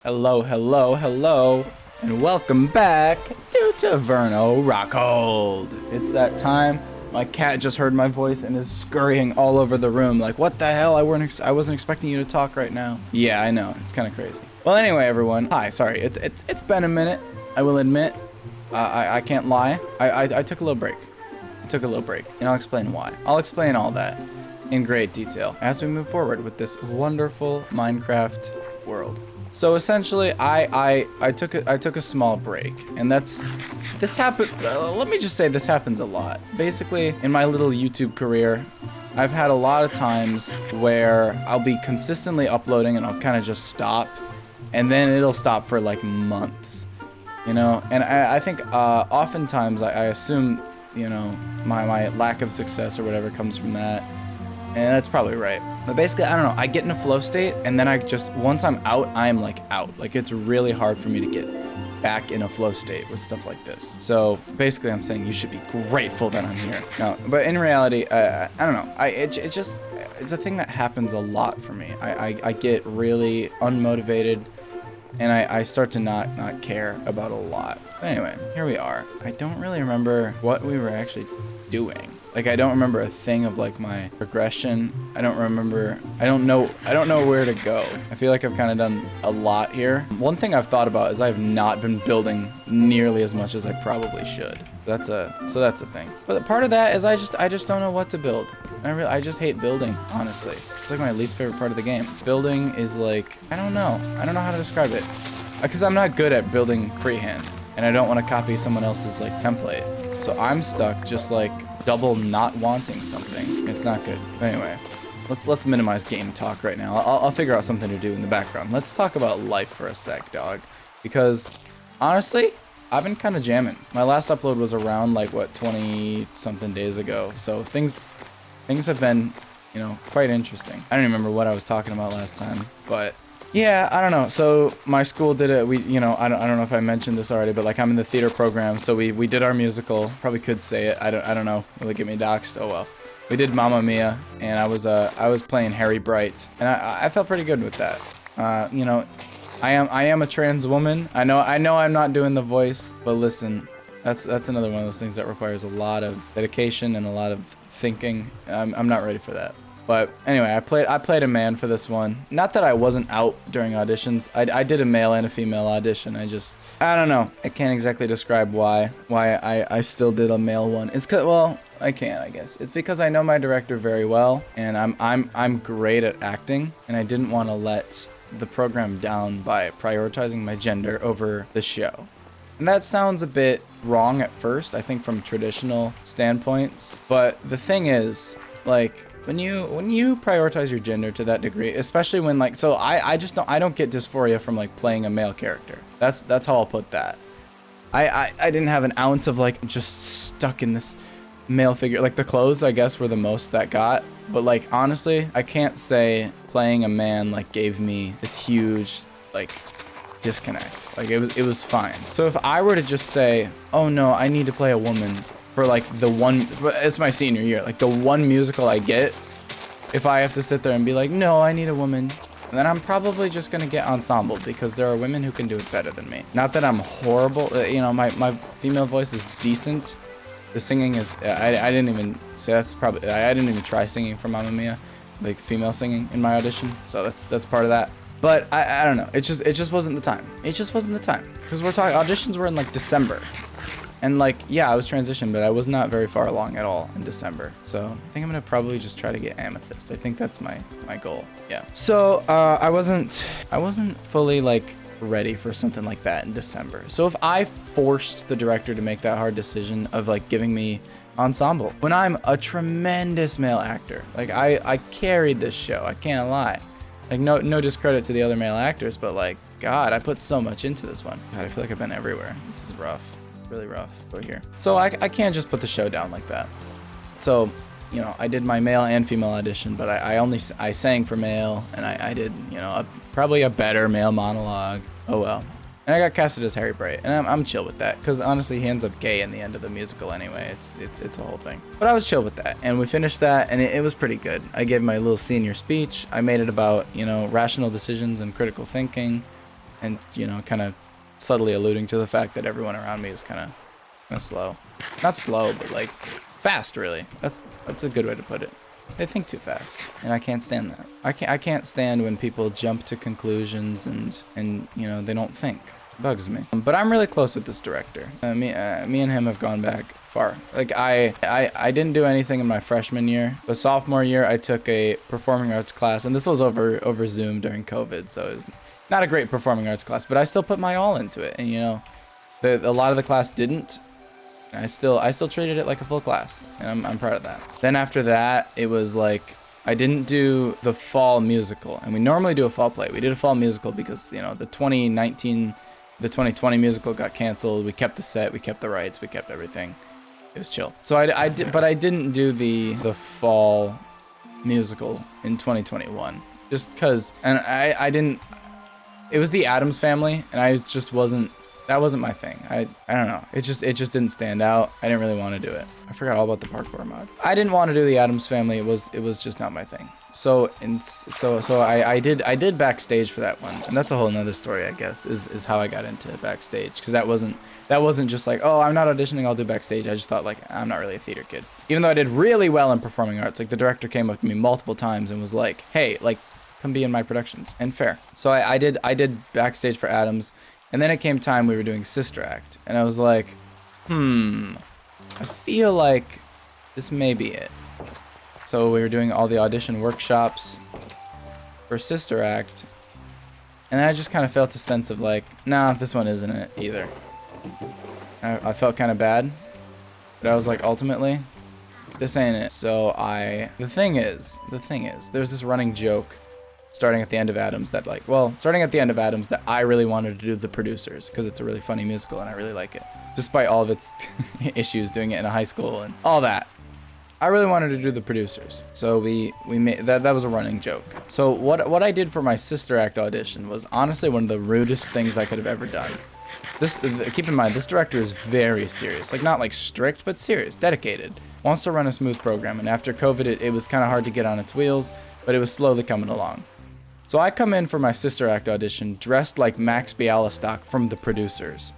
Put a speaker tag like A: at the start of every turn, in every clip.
A: Hello, hello, hello, and welcome back to Taverno Rockhold. It's that time. My cat just heard my voice and is scurrying all over the room like, what the hell? I wasn't expecting you to talk right now. Yeah, I know. It's kind of crazy. Well, anyway, everyone. Hi, sorry. It's been a minute. I will admit. I can't lie. I took a little break. And I'll explain why. I'll explain all that in great detail as we move forward with this wonderful Minecraft world. So essentially, I took a small break, and this happened. Let me just say this happens a lot. Basically, in my little YouTube career, I've had a lot of times where I'll be consistently uploading, and I'll kind of just stop, and then it'll stop for like months, you know. And I think oftentimes I assume, you know, my lack of success or whatever comes from that. And that's probably right. But basically, I don't know, I get in a flow state, and then once I'm out, I'm like out. Like, it's really hard for me to get back in a flow state with stuff like this. So basically, I'm saying you should be grateful that I'm here. No, but in reality, I don't know. It's a thing that happens a lot for me. I get really unmotivated, and I start to not care about a lot. But anyway, here we are. I don't really remember what we were actually doing. Like, I don't remember a thing of like my progression. I don't know where to go. I feel like I've kind of done a lot here. One thing I've thought about is I've not been building nearly as much as I probably should. That's a thing. But part of that is I just don't know what to build. I just hate building, honestly. It's like my least favorite part of the game. Building is like, I don't know how to describe it. Because I'm not good at building freehand, and I don't want to copy someone else's like template. So I'm stuck just like double not wanting something. It's not good. But anyway, let's minimize game talk right now. I'll figure out something to do in the background. Let's talk about life for a sec, dog. Because honestly, I've been kind of jamming. My last upload was around like what, 20 something days ago. So things have been, you know, quite interesting. I don't even remember what I was talking about last time, but yeah, I don't know. So my school did it. I don't know if I mentioned this already, but like I'm in the theater program, so we did our musical. Probably could say it. I don't know. Will it get me doxxed? Oh well. We did Mamma Mia, and I was playing Harry Bright, and I felt pretty good with that. You know, I am a trans woman. I know I'm not doing the voice, but listen, that's another one of those things that requires a lot of dedication and a lot of thinking. I'm not ready for that. But anyway, I played a man for this one. Not that I wasn't out during auditions. I did a male and a female audition. I don't know. I can't exactly describe why I still did a male one. It's 'cause, well, I can, I guess. It's because I know my director very well, and I'm great at acting, and I didn't want to let the program down by prioritizing my gender over the show. And that sounds a bit wrong at first, I think, from traditional standpoints. But the thing is, like, when you prioritize your gender to that degree, especially when like, so I don't get dysphoria from like playing a male character. That's how I'll put that. I didn't have an ounce of like just stuck in this male figure. Like the clothes, I guess, were the most that got. But like honestly, I can't say playing a man like gave me this huge like disconnect. Like it was fine. So if I were to just say, oh no, I need to play a woman for like it's my senior year, like the one musical I get, if I have to sit there and be like, no, I need a woman, then I'm probably just gonna get ensemble, because there are women who can do it better than me. Not that I'm horrible, you know, my female voice is decent. The singing is, I didn't even say I didn't even try singing for Mamma Mia, like female singing in my audition, so that's part of that. But I don't know, it just wasn't the time. It just wasn't the time, because auditions were in like December. And like, yeah, I was transitioned, but I was not very far along at all in December. So I think I'm gonna probably just try to get Amethyst. I think that's my goal. Yeah. So I wasn't fully like ready for something like that in December. So if I forced the director to make that hard decision of like giving me ensemble, when I'm a tremendous male actor, like I carried this show, I can't lie. Like no discredit to the other male actors, but like, God, I put so much into this one. God, I feel like I've been everywhere. This is rough. Really rough over here. So I can't just put the show down like that. So, you know, I did my male and female audition, but I sang for male, and I did, you know, probably a better male monologue. Oh well. And I got casted as Harry Bright, and I'm chill with that, because honestly he ends up gay in the end of the musical anyway. It's a whole thing. But I was chill with that, and we finished that, and it was pretty good. I gave my little senior speech. I made it about, you know, rational decisions and critical thinking. and you know, kind of subtly alluding to the fact that everyone around me is kind of slow. Not slow, but like fast, really. That's a good way to put it. They think too fast, and I can't stand that. I can't stand when people jump to conclusions and you know, they don't think. It bugs me. But I'm really close with this director. Me and him have gone back far. Like I didn't do anything in my freshman year, but sophomore year I took a performing arts class, and this was over Zoom during COVID, so it was not a great performing arts class, but I still put my all into it. And you know, a lot of the class didn't. I still treated it like a full class, and I'm proud of that. Then after that, it was like I didn't do the fall musical, and we normally do a fall play. We did a fall musical because, you know, the 2020 musical got canceled. We kept the set, we kept the rights, we kept everything. It was chill. So I didn't do the fall musical in 2021 just because, and I didn't. It was the Addams Family, and I just wasn't. That wasn't my thing. I don't know. It just didn't stand out. I didn't really want to do it. I forgot all about the parkour mod. I didn't want to do the Addams Family. It was just not my thing. So I did backstage for that one, and that's a whole nother story, I guess. Is how I got into backstage, because that wasn't just like, oh, I'm not auditioning, I'll do backstage. I just thought, like, I'm not really a theater kid. Even though I did really well in performing arts, like the director came up to me multiple times and was like, hey, like, come be in my productions. And fair. So I did backstage for Addams. And then it came time we were doing Sister Act, and I was like, I feel like this may be it. So we were doing all the audition workshops for Sister Act, and I just kind of felt a sense of like, nah, this one isn't it either. I felt kind of bad, but I was like, ultimately, this ain't it. So the thing is, there's this running joke starting at the end of Addams that that I really wanted to do the producers because it's a really funny musical and I really like it, despite all of its issues doing it in a high school and all that. I really wanted to do the producers, so we made that was a running joke. So what I did for my Sister Act audition was honestly one of the rudest things I could have ever done. Keep in mind, this director is very serious, like not like strict, but serious, dedicated, wants to run a smooth program, and after COVID it was kind of hard to get on its wheels, but it was slowly coming along. So I come in for my Sister Act audition dressed like Max Bialystock from The Producers.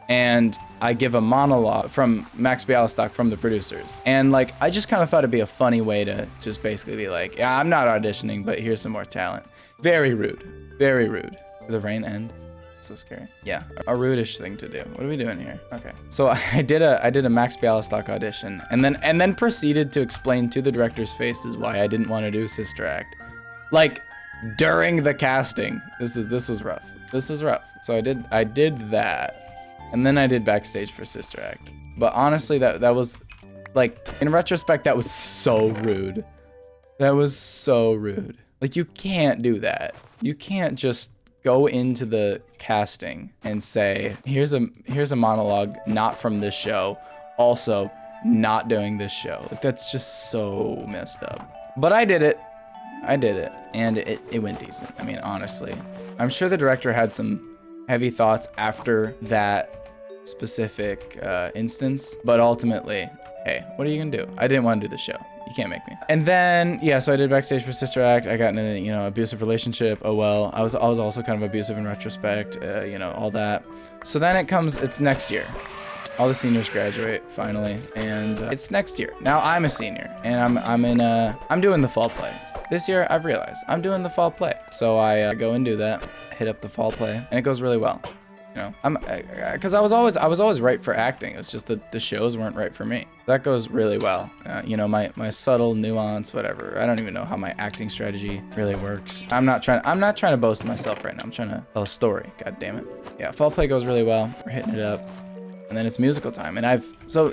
A: And I give a monologue from Max Bialystock from The Producers. And like, I just kind of thought it'd be a funny way to just basically be like, yeah, I'm not auditioning, but here's some more talent. Very rude. Very rude. Did the rain end? It's so scary. Yeah, a rude-ish thing to do. What are we doing here? Okay. So I did a Max Bialystock audition and then proceeded to explain to the director's faces why I didn't want to do Sister Act. Like, during the casting. This was rough. This was rough. So I did that, and then I did backstage for Sister Act. But honestly, that was like, in retrospect, that was so rude. That was so rude. Like, you can't do that. You can't just go into the casting and say, here's a monologue not from this show, also not doing this show. Like, that's just so messed up. But I did it. And it went decent. I mean, honestly, I'm sure the director had some heavy thoughts after that specific instance, but ultimately, hey, what are you gonna do? I didn't want to do the show. You can't make me. And then, yeah, so I did backstage for Sister Act. I got in a, you know, abusive relationship. Oh well. I was also kind of abusive in retrospect. You know, all that. So then it's next year. All the seniors graduate finally, and it's next year. Now I'm a senior, and I'm doing the fall play. This year, I've realized I'm doing the fall play. So I go and do that, hit up the fall play, and it goes really well. You know, because I was always right for acting. It's just that the shows weren't right for me. That goes really well. You know, my subtle nuance, whatever. I don't even know how my acting strategy really works. I'm not trying to boast myself right now. I'm trying to tell a story. God damn it. Yeah, fall play goes really well. We're hitting it up. And then it's musical time, and so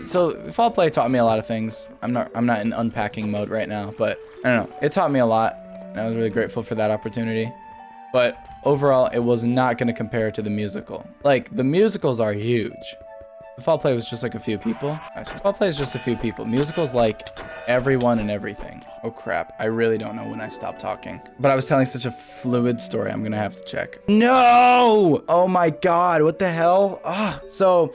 A: fall play taught me a lot of things. I'm not in unpacking mode right now, but I don't know, it taught me a lot, and I was really grateful for that opportunity. But overall, it was not going to compare to the musical. Like, the musicals are huge. The fall play was just like a few people. Fall play is just a few people. Musicals like everyone and everything. Oh crap, I really don't know when I stopped talking. But I was telling such a fluid story, I'm gonna have to check. No! Oh my god, what the hell? So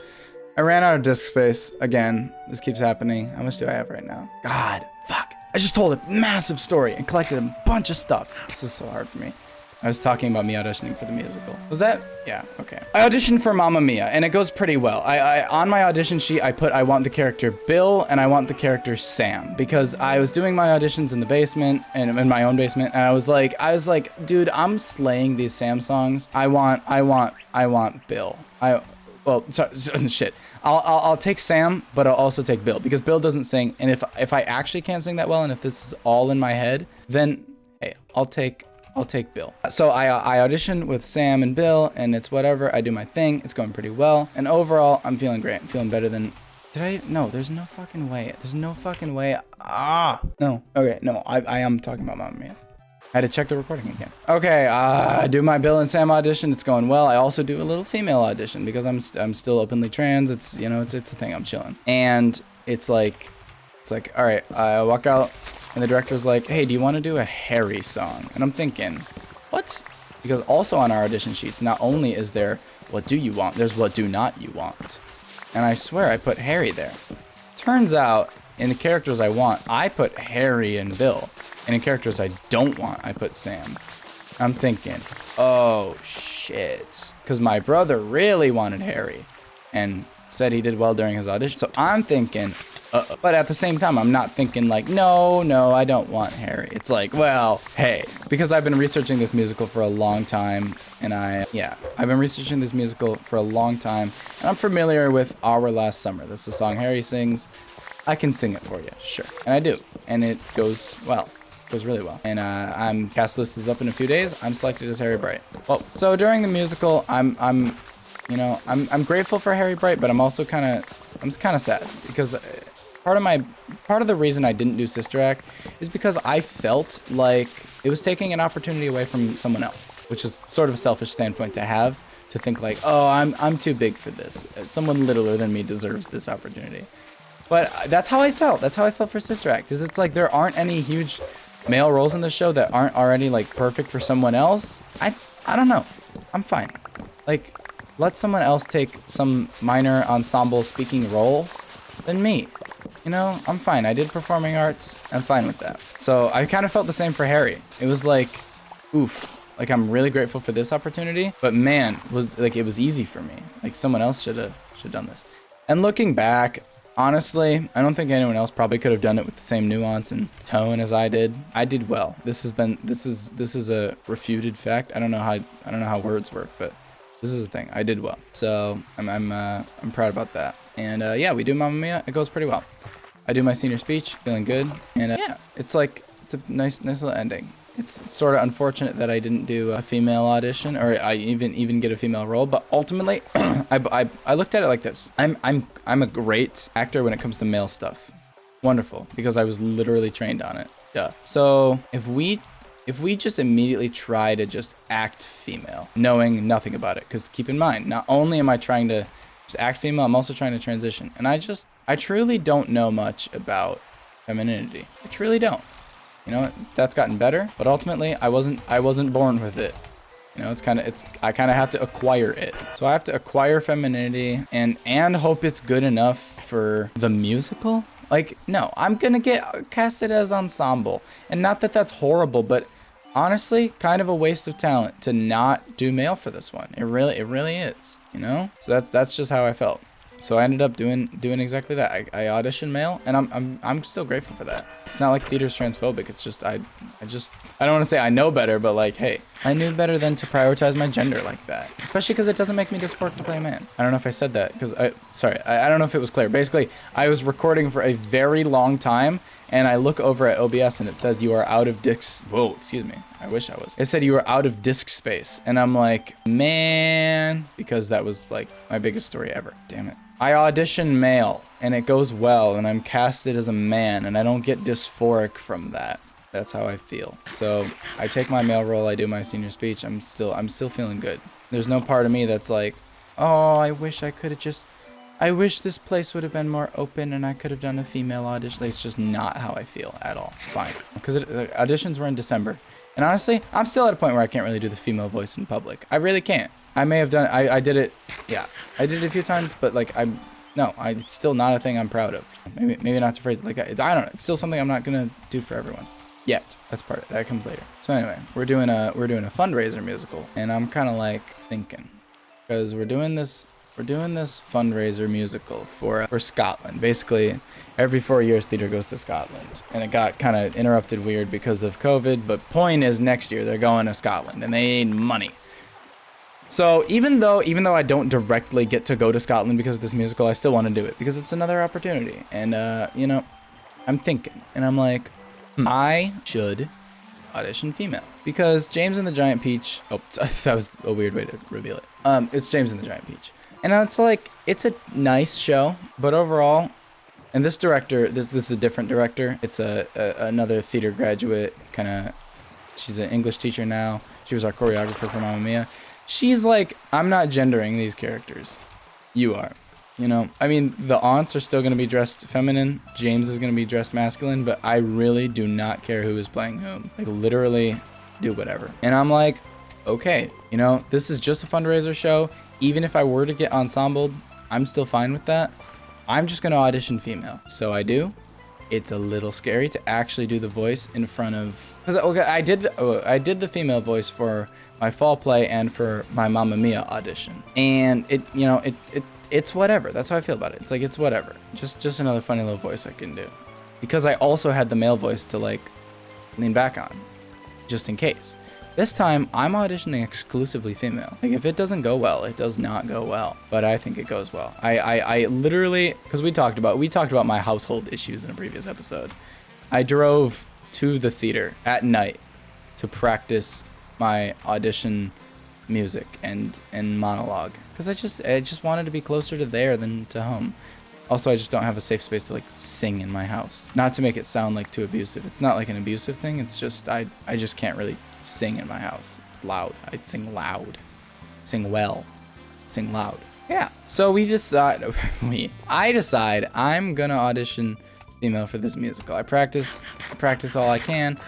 A: I ran out of disk space again. This keeps happening. How much do I have right now? God, fuck. I just told a massive story and collected a bunch of stuff. This is so hard for me. I was talking about me auditioning for the musical. Was that? Yeah, okay. I auditioned for Mamma Mia, and it goes pretty well. I on my audition sheet, I put I want the character Bill, and I want the character Sam, because I was doing my auditions in the basement, and in my own basement, and I was like, dude, I'm slaying these Sam songs. I want Bill. Well, sorry, shit. I'll take Sam, but I'll also take Bill, because Bill doesn't sing, and if I actually can't sing that well, and if this is all in my head, then hey, I'll take Bill. So I auditioned with Sam and Bill, and it's whatever. I do my thing. It's going pretty well, and overall, I'm feeling great. I'm feeling better than. No, there's no fucking way. There's no fucking way. No. Okay, no, I am talking about Mamma Mia. I had to check the recording again. Okay, I do my Bill and Sam audition. It's going well. I also do a little female audition because I'm still openly trans. It's, you know, it's a thing. I'm chilling. And it's like, all right, I walk out and the director's like, hey, do you want to do a Harry song? And I'm thinking, what? Because also on our audition sheets, not only is there what do you want, there's what do not you want. And I swear I put Harry there. Turns out in the characters I want, I put Harry and Bill. And in characters I don't want, I put Sam. I'm thinking, oh shit. Because my brother really wanted Harry and said he did well during his audition. So I'm thinking, but at the same time, I'm not thinking like, no, I don't want Harry. It's like, well, hey, because I've been researching this musical for a long time. And I've been researching this musical for a long time. And I'm familiar with Our Last Summer. That's the song Harry sings. I can sing it for you, sure. And I do. And it goes well. Goes really well. And cast list is up in a few days. I'm selected as Harry Bright. Well, so during the musical, I'm grateful for Harry Bright, but I'm also kind of sad because part of the reason I didn't do Sister Act is because I felt like it was taking an opportunity away from someone else, which is sort of a selfish standpoint to have, to think like, oh, I'm too big for this. Someone littler than me deserves this opportunity. But that's how I felt. That's how I felt for Sister Act. Because it's like there aren't any huge male roles in the show that aren't already like perfect for someone else. I don't know. I'm fine. Like, let someone else take some minor ensemble speaking role than me. You know, I'm fine. I did performing arts. I'm fine with that. So I kind of felt the same for Harry. It was like, oof. Like, I'm really grateful for this opportunity. But man, it was easy for me. Like, someone else should have done this. And looking back, honestly, I don't think anyone else probably could have done it with the same nuance and tone as I did. I did well. This is a refuted fact. I don't know how words work, but this is the thing. I did well. So I'm proud about that. And yeah, we do Mamma Mia. It goes pretty well. I do my senior speech, feeling good. And yeah, it's a nice little ending. It's sort of unfortunate that I didn't do a female audition, or I even get a female role. But ultimately, I looked at it like this: I'm a great actor when it comes to male stuff. Wonderful, because I was literally trained on it. Duh. So if we just immediately try to just act female, knowing nothing about it, because keep in mind, not only am I trying to just act female, I'm also trying to transition, and I truly don't know much about femininity. I truly don't. You know, that's gotten better, but ultimately I wasn't born with it. You know, I kind of have to acquire it. So I have to acquire femininity and hope it's good enough for the musical. Like, no, I'm gonna get casted as ensemble, and not that that's horrible, but honestly, kind of a waste of talent to not do male for this one. It really is. You know, so that's just how I felt. So I ended up doing exactly that. I auditioned male, and I'm still grateful for that. It's not like theater's transphobic. It's just I don't want to say I know better, but like, hey, I knew better than to prioritize my gender like that. Especially because it doesn't make me dysphoric to play a man. I don't know if I said that because I don't know if it was clear. Basically, I was recording for a very long time, and I look over at OBS and it says you are out of disc. Whoa, excuse me. I wish I was. It said you were out of disk space, and I'm like, man, because that was like my biggest story ever. Damn it. I audition male, and it goes well, and I'm casted as a man, and I don't get dysphoric from that. That's how I feel. So I take my male role, I do my senior speech, I'm still feeling good. There's no part of me that's like, oh, I wish this place would have been more open and I could have done a female audition. It's just not how I feel at all. Fine. Because the auditions were in December. And honestly, I'm still at a point where I can't really do the female voice in public. I really can't. I may have done, I did it, yeah. I did it a few times, but like, it's still not a thing I'm proud of. Maybe not to phrase it like that. I don't know. It's still something I'm not going to do for everyone. yet. That's part of it. That comes later. So anyway, we're doing a fundraiser musical, and I'm kind of like thinking, because we're doing this fundraiser musical for Scotland. Basically, every 4 years theater goes to Scotland, and it got kind of interrupted weird because of COVID. But point is, next year they're going to Scotland, and they need money. So even though I don't directly get to go to Scotland because of this musical, I still want to do it because it's another opportunity. And you know, I'm thinking, and I'm like, I should audition female, because James and the Giant Peach. Oh, that was a weird way to reveal it. It's James and the Giant Peach, and it's like, it's a nice show, but overall, and this director, this is a different director. It's another theater graduate, kind of. She's an English teacher now. She was our choreographer for Mamma Mia. She's like, I'm not gendering these characters. You are. You know, I mean, the aunts are still going to be dressed feminine. James is going to be dressed masculine, but I really do not care who is playing whom. Like, literally do whatever. And I'm like, okay, you know, this is just a fundraiser show. Even if I were to get ensembled, I'm still fine with that. I'm just going to audition female. So I do. It's a little scary to actually do the voice in front of, because okay, I did the female voice for my fall play and for my Mamma Mia audition, and it's whatever. That's how I feel about it. It's like, it's whatever. Just another funny little voice I can do, because I also had the male voice to like lean back on, just in case. This time I'm auditioning exclusively female. Like, if it doesn't go well, it does not go well, but I think it goes well. I literally, because we talked about my household issues in a previous episode. I drove to the theater at night to practice my audition music and monologue, because I just wanted to be closer to there than to home. Also, I just don't have a safe space to like sing in my house. Not to make it sound like too abusive. It's not like an abusive thing. It's just I just can't really sing in my house. It's loud. I'd sing loud, sing well, sing loud. Yeah. So I decide I'm gonna audition female for this musical. I practice all I can,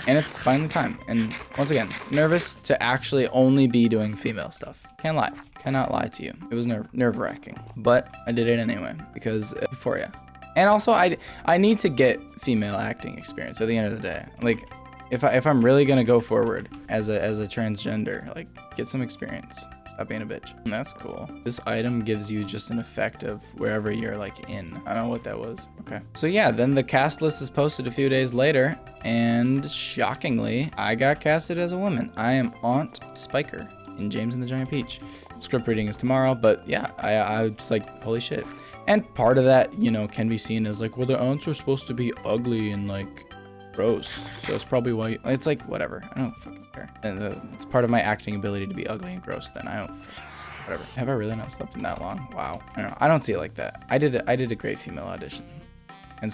A: and it's finally time. And once again, nervous to actually only be doing female stuff. Cannot lie to you. It was nerve-wracking, but I did it anyway because euphoria. And also, I need to get female acting experience at the end of the day. Like, if I'm really gonna go forward as a transgender, like, get some experience. Stop being a bitch. And that's cool. This item gives you just an effect of wherever you're like in. I don't know what that was. Okay. So yeah, then the cast list is posted a few days later, and shockingly, I got casted as a woman. I am Aunt Spiker in James and the Giant Peach. Script reading is tomorrow, but yeah, I was like, holy shit. And part of that, you know, can be seen as like, well, the aunts are supposed to be ugly and like gross, so it's probably why it's like, whatever. I don't fucking care. And it's part of my acting ability to be ugly and gross. Then I don't, whatever. Have I really not slept in that long? Wow. I don't see it like that. I did a great female audition, and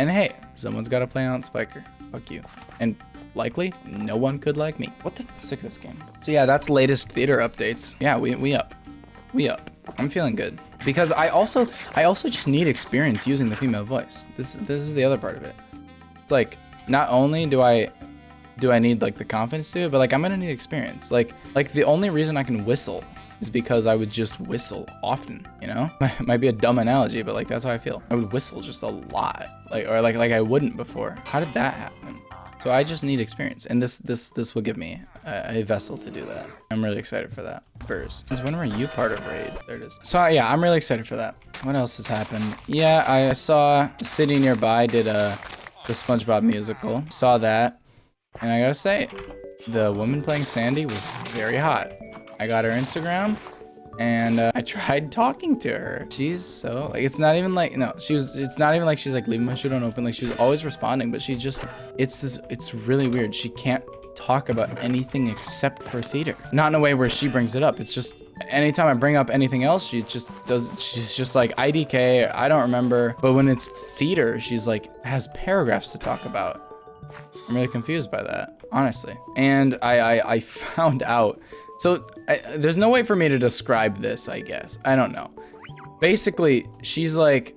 A: hey, someone's got to play Aunt Spiker. Fuck you. And likely no one could like me. What the sick of this game. So yeah, that's latest theater updates. Yeah, we up. I'm feeling good, because I also just need experience using the female voice. This is the other part of it. It's like, not only do I need like the confidence to do it, but like I'm gonna need experience. Like the only reason I can whistle is because I would just whistle often, you know? It might be a dumb analogy, but like that's how I feel. I would whistle just a lot, like I wouldn't before. How did that happen? So I just need experience, and this will give me a vessel to do that. I'm really excited for that. Burrs. When were you part of Raid? There it is. So yeah, I'm really excited for that. What else has happened? Yeah, I saw a city nearby did the SpongeBob musical. Saw that, and I gotta say, the woman playing Sandy was very hot. I got her Instagram, and I tried talking to her. She's so like, it's not even like she's like leaving my shit on open. Like, she was always responding, but she just, it's really weird. She can't talk about anything except for theater. Not in a way where she brings it up. It's just anytime I bring up anything else, she's just like IDK, I don't remember. But when it's theater, she's like has paragraphs to talk about. I'm really confused by that, honestly. And I found out, so there's no way for me to describe this, I guess. I don't know. Basically, she's like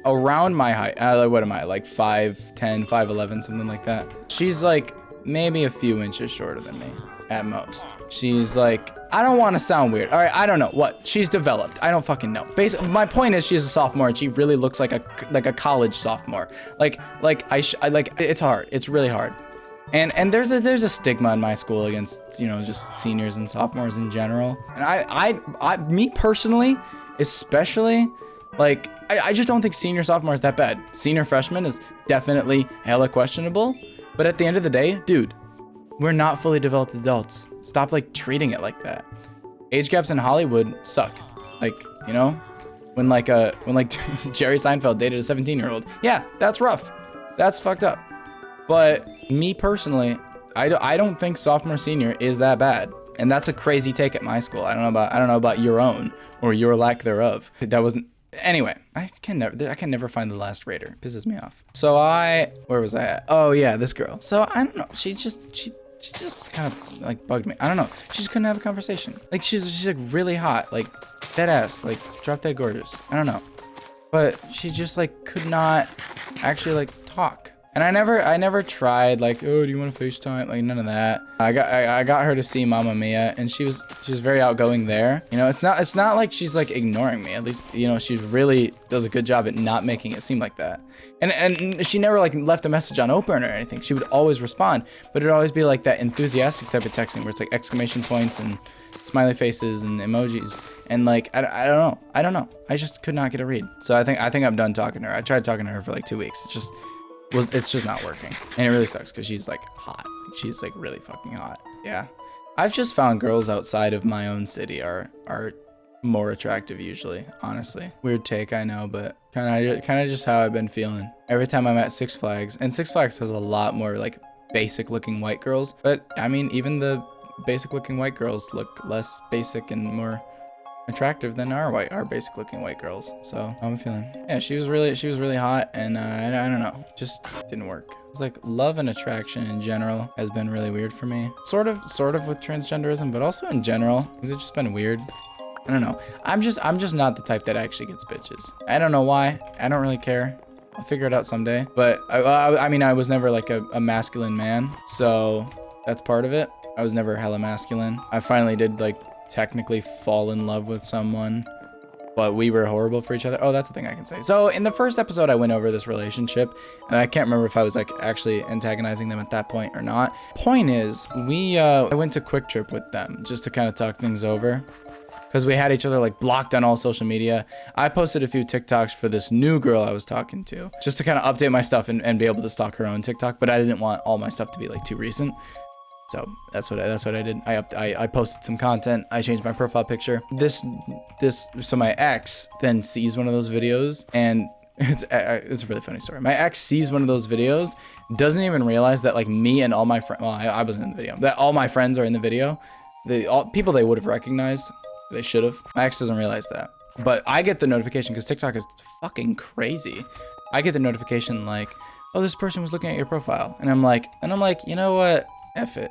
A: around my height. What am I, like 5'10", 5'11", something like that. She's like maybe a few inches shorter than me at most. She's like, I don't want to sound weird. All right, I don't know what she's developed. I don't fucking know. Basically, my point is she's a sophomore and she really looks like a college sophomore. Like it's hard. It's really hard. And there's a stigma in my school against, you know, just seniors and sophomores in general. And me personally, especially, like, I just don't think senior sophomore is that bad. Senior freshman is definitely hella questionable. But at the end of the day, dude, we're not fully developed adults. Stop like treating it like that. Age gaps in Hollywood suck. Like, you know, when Jerry Seinfeld dated a 17-year-old. Yeah, that's rough. That's fucked up. But me personally, I don't think sophomore senior is that bad. And that's a crazy take at my school. I don't know about your own or your lack thereof. That wasn't. Anyway, I can never find the last raider. It pisses me off. So where was I at? Oh yeah, this girl. So I don't know. She just kind of like bugged me. I don't know. She just couldn't have a conversation. Like she's like really hot, like dead ass, like drop dead gorgeous. I don't know. But she just like could not actually like talk. And I never tried like, oh, do you want to FaceTime? Like none of that. I got her to see Mamma Mia, and she was very outgoing there. You know, it's not like she's like ignoring me. At least, you know, she really does a good job at not making it seem like that. And she never like left a message on open or anything. She would always respond, but it'd always be like that enthusiastic type of texting where it's like exclamation points and smiley faces and emojis. And like I don't know. I just could not get a read. So I think I'm done talking to her. I tried talking to her for like 2 weeks. It's just not working, and it really sucks because she's like hot. She's like really fucking hot. Yeah, I've just found girls outside of my own city are more attractive usually. Honestly, weird take, I know, but kind of just how I've been feeling every time I'm at Six Flags. And Six Flags has a lot more like basic looking white girls, but I mean even the basic looking white girls look less basic and more attractive than our basic looking white girls. So I'm feeling, yeah, she was really hot, and I don't know, just didn't work. It's like love and attraction in general has been really weird for me, sort of with transgenderism, but also in general because it's just been weird. I don't know, I'm just not the type that actually gets bitches. I don't know why. I don't really care. I'll figure it out someday. But I mean, I was never like a masculine man, so that's part of it. I was never hella masculine. I finally did like technically fall in love with someone, but we were horrible for each other. Oh, that's the thing I can say. So in the first episode, I went over this relationship, and I can't remember if I was like actually antagonizing them at that point or not. Point is, I went to Quick Trip with them just to kind of talk things over, because we had each other like blocked on all social media. I posted a few TikToks for this new girl I was talking to, just to kind of update my stuff and be able to stalk her own TikTok, but I didn't want all my stuff to be like too recent. So that's what I did. I posted some content. I changed my profile picture. So my ex then sees one of those videos, and it's a really funny story. My ex sees one of those videos, doesn't even realize that like me and all my friends, well, I wasn't in the video, that all my friends are in the video. All people they would have recognized, they should have. My ex doesn't realize that, but I get the notification because TikTok is fucking crazy. I get the notification like, oh, this person was looking at your profile, and I'm like, you know what? F it.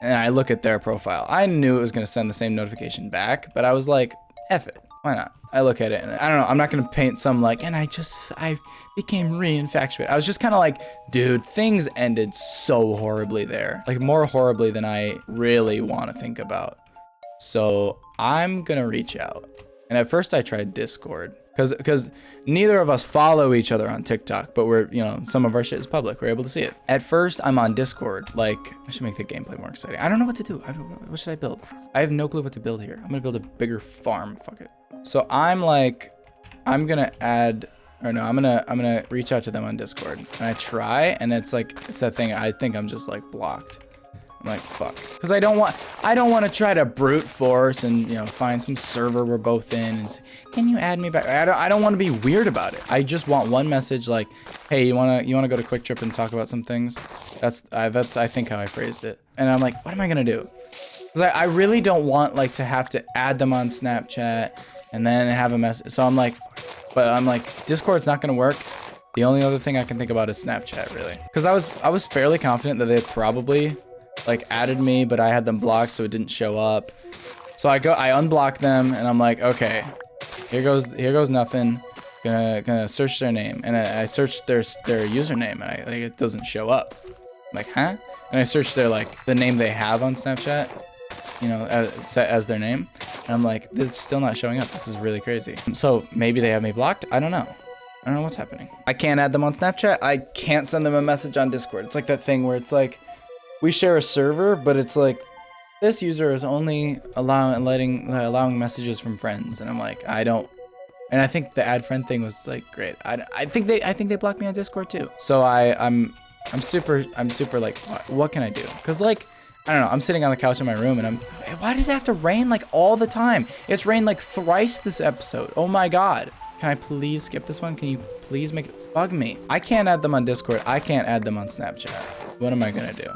A: And I look at their profile. I knew it was going to send the same notification back, but I was like, F it. Why not? I look at it, and I don't know. I'm not going to paint some like, and I became re-infatuated. I was just kind of like, dude, things ended so horribly there. Like more horribly than I really want to think about. So I'm going to reach out. And at first I tried Discord. Because neither of us follow each other on TikTok, but we're, you know, some of our shit is public. We're able to see it. At first, I'm on Discord. Like, I should make the gameplay more exciting. I don't know what to do. What should I build? I have no clue what to build here. I'm going to build a bigger farm. Fuck it. So I'm like, I'm going to I'm going to reach out to them on Discord. And I try, and it's like, it's that thing. I think I'm just like blocked. I'm like, fuck. Because I don't want to try to brute force and, you know, find some server we're both in and say, can you add me back? I don't want to be weird about it. I just want one message like, hey, you want to go to Quick Trip and talk about some things? That's I think how I phrased it. And I'm like, what am I going to do? Because I really don't want like to have to add them on Snapchat and then have a message. So I'm like, Discord's not going to work. The only other thing I can think about is Snapchat, really. Because I was fairly confident that they probably like added me, but I had them blocked, so it didn't show up. So I unblock them, and I'm like, okay, here goes nothing. Gonna search their name, and I searched their username, and it doesn't show up. I'm like, huh? And I searched their like the name they have on Snapchat, you know, as their name, and I'm like, it's still not showing up. This is really crazy. So maybe they have me blocked. I don't know. I don't know what's happening. I can't add them on Snapchat. I can't send them a message on Discord. It's like that thing where it's like, we share a server, but it's like, this user is only allowing messages from friends. And I'm like, I don't, and I think the add friend thing was like, great. I think they blocked me on Discord too. So I'm super like, what can I do? Cause like, I don't know, I'm sitting on the couch in my room and why does it have to rain like all the time? It's rained like thrice this episode. Oh my God. Can I please skip this one? Can you please make it bug me? I can't add them on Discord. I can't add them on Snapchat. What am I gonna do?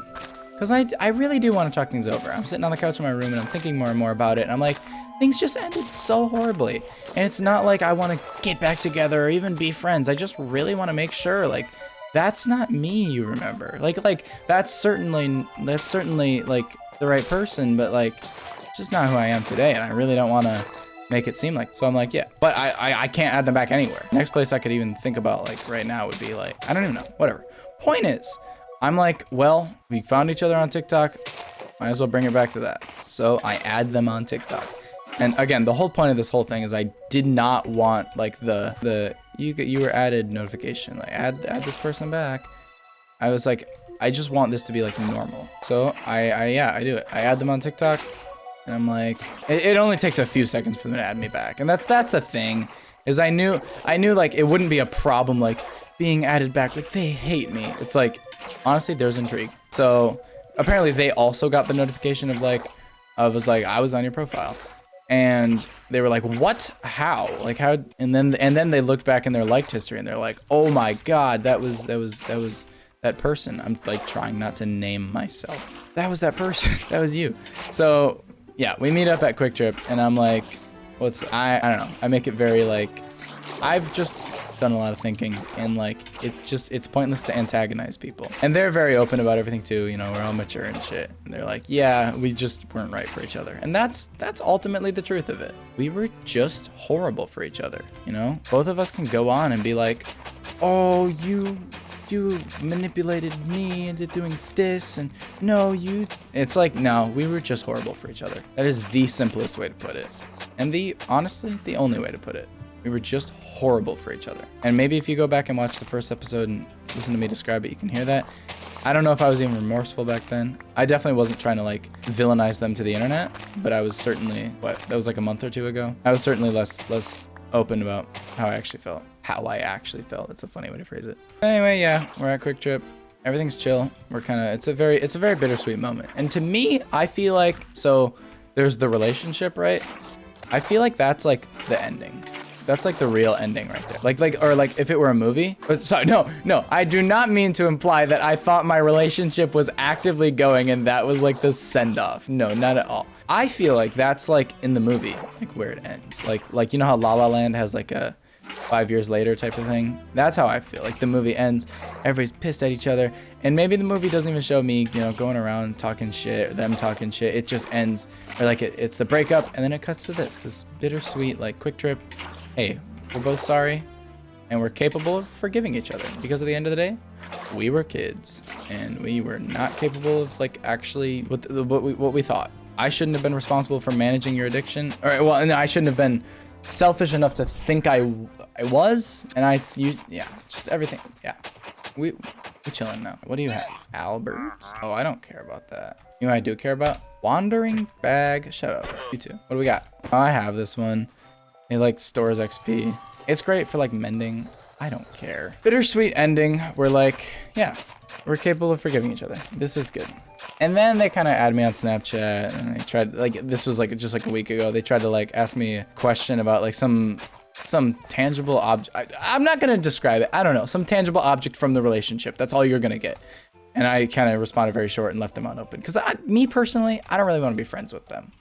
A: Cause I really do want to talk things over. I'm sitting on the couch in my room and I'm thinking more and more about it. And I'm like, things just ended so horribly. And it's not like I want to get back together or even be friends. I just really want to make sure like, that's not me, you remember. Like that's certainly like the right person, but like, it's just not who I am today. And I really don't want to make it seem like, so I'm like, yeah, but I can't add them back anywhere. Next place I could even think about like right now would be like, I don't even know, whatever. Point is, I'm like, well, we found each other on TikTok. Might as well bring it back to that. So I add them on TikTok. And again, the whole point of this whole thing is I did not want like you were added notification, like add this person back. I was like, I just want this to be like normal. So I do it. I add them on TikTok and I'm like, it only takes a few seconds for them to add me back. And that's the thing is I knew like it wouldn't be a problem like being added back. Like they hate me. It's like, honestly, there's intrigue. So apparently they also got the notification of like, I was on your profile. And they were like, what? How? Like how? And then they looked back in their liked history and they're like, oh my God, that was that person. I'm like trying not to name myself. That was that person. That was you. So yeah, we meet up at Quick Trip and I'm like, I don't know. I make it very like, I've just done a lot of thinking and like it's pointless to antagonize people. And they're very open about everything too, you know, we're all mature and shit. And they're like, yeah, we just weren't right for each other. And that's ultimately the truth of it. We were just horrible for each other, you know? Both of us can go on and be like, oh, you manipulated me into doing this and no, it's like, no, we were just horrible for each other. That is the simplest way to put it. And honestly, the only way to put it. We were just horrible for each other. And maybe if you go back and watch the first episode and listen to me describe it, you can hear that. I don't know if I was even remorseful back then. I definitely wasn't trying to like villainize them to the internet, but I was certainly, that was like a month or two ago. I was certainly less open about how I actually felt. It's a funny way to phrase it. Anyway, yeah, we're at Quick Trip. Everything's chill. It's a very bittersweet moment. And to me, I feel like, so there's the relationship, right? I feel like that's like the ending. That's like the real ending right there. Like if it were a movie. But sorry, no, I do not mean to imply that I thought my relationship was actively going and that was like the send off. No, not at all. I feel like that's like in the movie, like where it ends. Like you know how La La Land has like a 5 years later type of thing? That's how I feel. Like the movie ends, everybody's pissed at each other, and maybe the movie doesn't even show me, you know, going around talking shit or them talking shit. It just ends, or like it's the breakup, and then it cuts to this bittersweet like Quick Trip. Hey, we're both sorry, and we're capable of forgiving each other because at the end of the day, we were kids, and we were not capable of like actually what we thought. I shouldn't have been responsible for managing your addiction, or well, no, I shouldn't have been selfish enough to think I was, and just everything. Yeah, we chilling now. What do you have? Albert? Oh, I don't care about that. You know what I do care about? Wandering Bag. Shut up. You too. What do we got? Oh, I have this one. It like stores XP. It's great for like mending. I don't care. Bittersweet ending. We're like, yeah, we're capable of forgiving each other. This is good. And then they kind of add me on Snapchat, and they tried, like, this was like just like a week ago. They tried to like ask me a question about like some tangible object. I'm not gonna describe it. I don't know. Some tangible object from the relationship. That's all you're gonna get. And I kind of responded very short and left them unopened. Because me personally, I don't really want to be friends with them.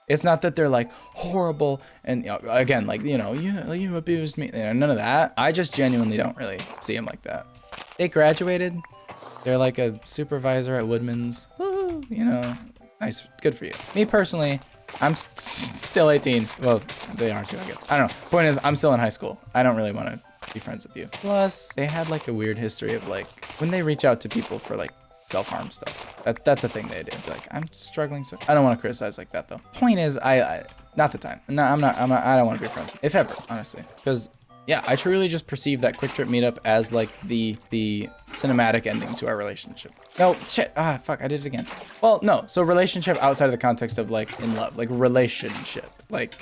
A: It's not that they're like horrible and, you know, again, like, you know, you abused me. You know, none of that. I just genuinely don't really see them like that. They graduated. They're like a supervisor at Woodman's. Woo, you know, nice. Good for you. Me personally, I'm still 18. Well, they are too, I guess. I don't know. Point is, I'm still in high school. I don't really want to be friends with you. Plus, they had like a weird history of like, when they reach out to people for like self-harm stuff. That's a thing they do. Like, I'm struggling, so I don't want to criticize like that though. Point is, I not the time. No, I don't want to be friends, if ever, honestly. Because yeah, I truly just perceive that Quick Trip meetup as like the cinematic ending to our relationship. No, shit. Ah, fuck, I did it again. Well, no. So relationship outside of the context of like in love, like relationship. Like,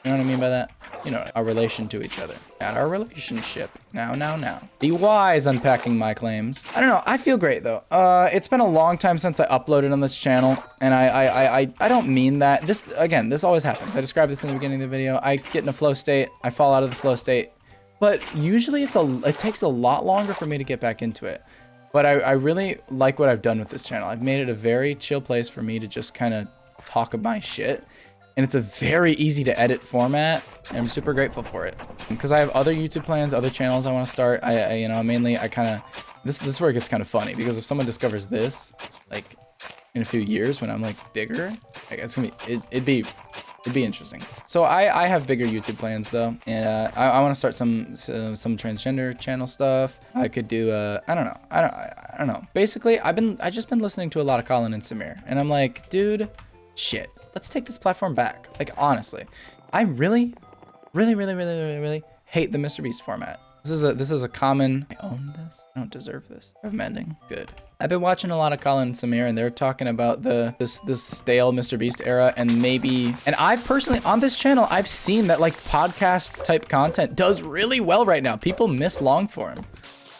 A: you know what I mean by that? You know, our relation to each other. At our relationship. Now. Be wise unpacking my claims. I don't know. I feel great though. It's been a long time since I uploaded on this channel, and I don't mean that. This always happens. I described this in the beginning of the video. I get in a flow state. I fall out of the flow state. But usually it takes a lot longer for me to get back into it. But I really like what I've done with this channel. I've made it a very chill place for me to just kind of talk my shit. And it's a very easy to edit format. And I'm super grateful for it. Because I have other YouTube plans, other channels I want to start. You know, mainly I kind of, this is where it gets kind of funny. Because if someone discovers this, like in a few years when I'm like bigger, like it's gonna be, it'd be interesting. So I have bigger YouTube plans though, and I want to start some transgender channel stuff. I could do I don't know. Basically, I just been listening to a lot of Colin and Samir, and I'm like, dude, shit, let's take this platform back. Like honestly, I really hate the Mr. Beast format. This is a common. I own this. I don't deserve this. I'm mending. Good. I've been watching a lot of Colin and Samir, and they're talking about this stale Mr. Beast era, and maybe. And I've personally on this channel, I've seen that like podcast type content does really well right now. People miss long form,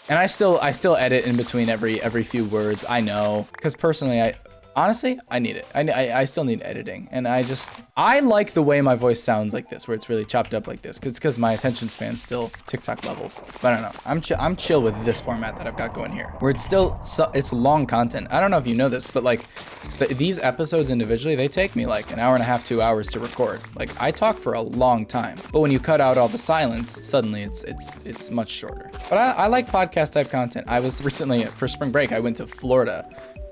A: and I still edit in between every few words. I know, because personally, honestly, I need it. I still need editing, and I like the way my voice sounds like this, where it's really chopped up like this, because my attention span's still TikTok levels. But I don't know. I'm chill with this format that I've got going here, where it's still it's long content. I don't know if you know this, but like these episodes individually, they take me like an hour and a half, 2 hours to record. Like I talk for a long time, but when you cut out all the silence, suddenly it's much shorter. But I like podcast type content. I was recently for spring break. I went to Florida.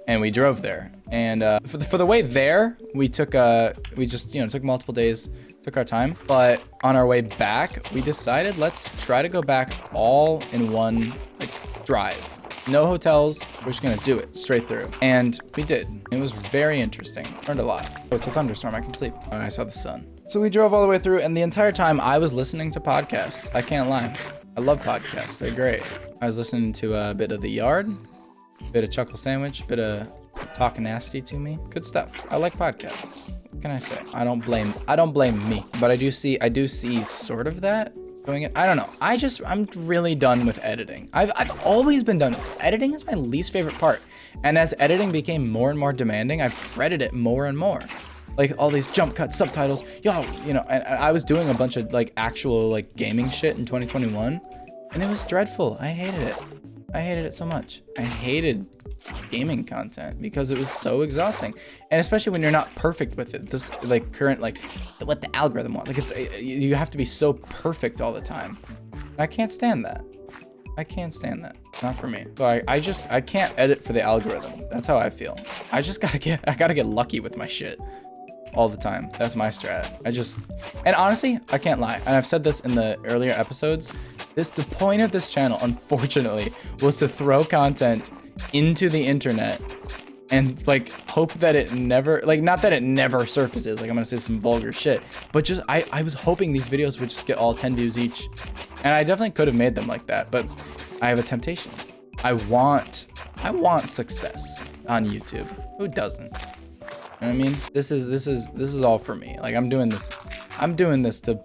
A: And we drove there, and for the way there, we took took multiple days, took our time. But on our way back, we decided let's try to go back all in one like drive. No hotels. We're just gonna do it straight through, and we did. It was very interesting. Learned a lot. Oh, it's a thunderstorm. I can sleep. Oh, I saw the sun. So we drove all the way through, and the entire time I was listening to podcasts. I can't lie. I love podcasts. They're great. I was listening to a bit of The Yard. Bit of Chuckle Sandwich, bit of Talking Nasty to Me. Good stuff. I like podcasts. What can I say? I don't blame me, but I do see sort of that going in. I don't know. I'm really done with editing. I've always been done. Editing is my least favorite part. And as editing became more and more demanding, I've dreaded it more and more. Like all these jump cuts, subtitles, you know, and I was doing a bunch of like actual like gaming shit in 2021, and it was dreadful. I hated it. I hated it so much. I hated gaming content because it was so exhausting, and especially when you're not perfect with it. This like current like what the algorithm wants. Like you have to be so perfect all the time. I can't stand that. I can't stand that. Not for me. So I can't edit for the algorithm. That's how I feel. I gotta get lucky with my shit all the time. That's my strat. And honestly, I can't lie. And I've said this in the earlier episodes. The point of this channel, unfortunately, was to throw content into the internet and like hope that it never, like not that it never surfaces. Like I'm gonna say some vulgar shit, but just I was hoping these videos would just get all 10 views each, and I definitely could have made them like that. But I have a temptation. I want success on YouTube. Who doesn't? You know what I mean? This is all for me. Like I'm doing this to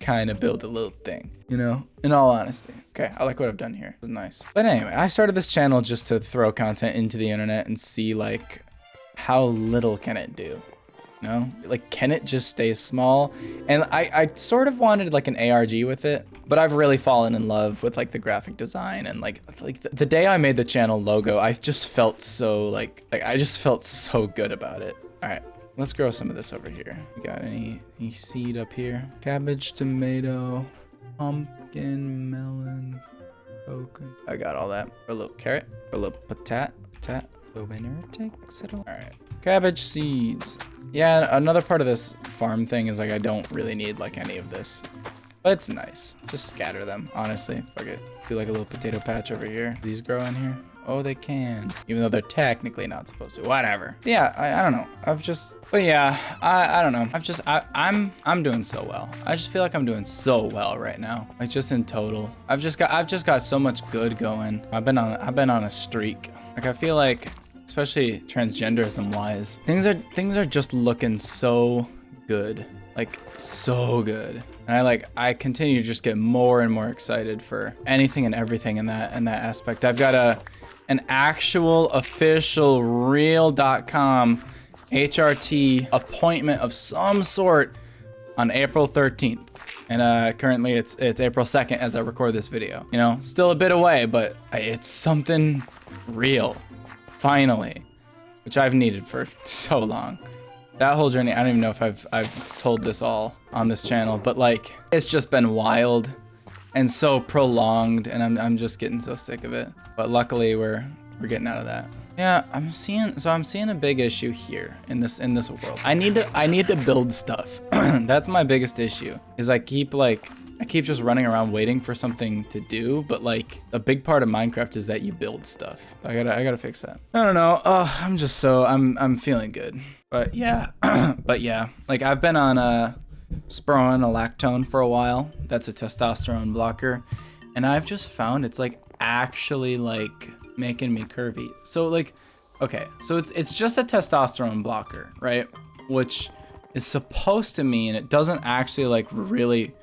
A: kind of build a little thing, you know, in all honesty. Okay, I like what I've done here. It was nice. But anyway, I started this channel just to throw content into the internet and see like how little can it do, you know? Like can it just stay small? And I sort of wanted like an ARG with it, but I've really fallen in love with like the graphic design, and like the day I made the channel logo, I just felt so like I just felt so good about it. All right, let's grow some of this over here. You got any seed up here? Cabbage, tomato, pumpkin, melon, coconut. I got all that. A little carrot, a little patat. The winner takes it all. All right, cabbage seeds. Yeah, another part of this farm thing is like I don't really need like any of this, but it's nice. Just scatter them, honestly. Fuck it. Do like a little potato patch over here. These grow in here. Oh, they can. Even though they're technically not supposed to. Whatever. Yeah, I don't know. But yeah, I don't know. I'm doing so well. I just feel like I'm doing so well right now. Like just in total. I've just got so much good going. I've been on a streak. Like I feel like, especially transgenderism wise, things are just looking so good. Like so good. And I continue to just get more and more excited for anything and everything in that aspect. I've got an actual official real.com HRT appointment of some sort on April 13th. And currently it's April 2nd as I record this video. You know, still a bit away, but it's something real, finally, which I've needed for so long. That whole journey, I don't even know if I've told this all on this channel, but like, it's just been wild and so prolonged, and I'm just getting so sick of it. But luckily we're getting out of that. Yeah, I'm seeing a big issue here in this world. I need to build stuff. That's my biggest issue. Is I keep just running around waiting for something to do, but like a big part of Minecraft is that you build stuff. I gotta fix that. I don't know. Oh, I'm feeling good. But yeah, like I've been on spironolactone for a while. That's a testosterone blocker, and I've just found it's like actually like making me curvy. So like, okay, so it's just a testosterone blocker, right? Which is supposed to mean it doesn't actually like really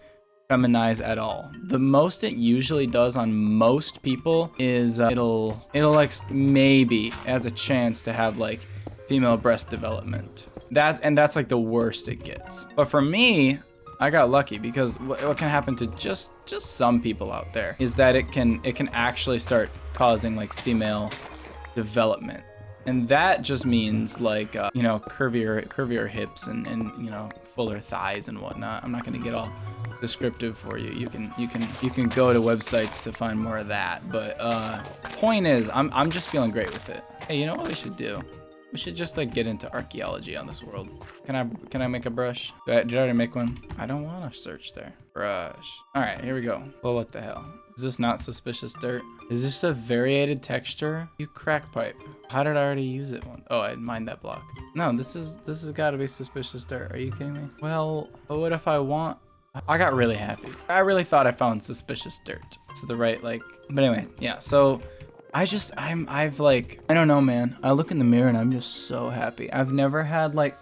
A: feminize at all. The most it usually does on most people is it'll like maybe has a chance to have like female breast development. That's like the worst it gets. But for me, I got lucky because what can happen to just some people out there is that it can actually start causing like female development. And that just means like, you know, curvier hips and you know, fuller thighs and whatnot. I'm not gonna get all descriptive for you. You can go to websites to find more of that. But point is, I'm just feeling great with it. Hey, you know what we should do? We should just like get into archaeology on this world. Can I make a brush? Did I already make one? I don't want to search there. Brush. All right, here we go. Well, what the hell? Is this not suspicious dirt? Is this a variated texture? You crack pipe. How did I already use it? Oh, I mined that block. No, this has got to be suspicious dirt. Are you kidding me? Well, but what if I want? I got really happy. I really thought I found suspicious dirt. It's the right like. But anyway, yeah. So. I've like, I don't know, man. I look in the mirror and I'm just so happy. I've never had like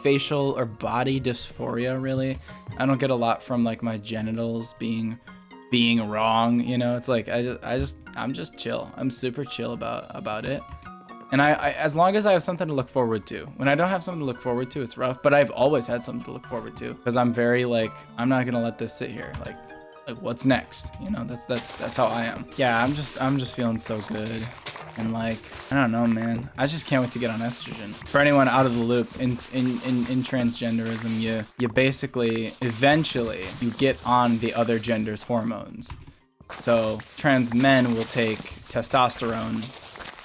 A: facial or body dysphoria, really. I don't get a lot from like my genitals being wrong, you know. It's like I'm just chill. I'm super chill about it. And I as long as I have something to look forward to. When I don't have something to look forward to, it's rough, but I've always had something to look forward to because I'm very like, I'm not going to let this sit here. Like what's next, you know? That's how I am. Yeah, I'm just feeling so good. And like, I don't know, man, I just can't wait to get on estrogen. For anyone out of the loop, in transgenderism, you basically eventually you get on the other gender's hormones. So trans men will take testosterone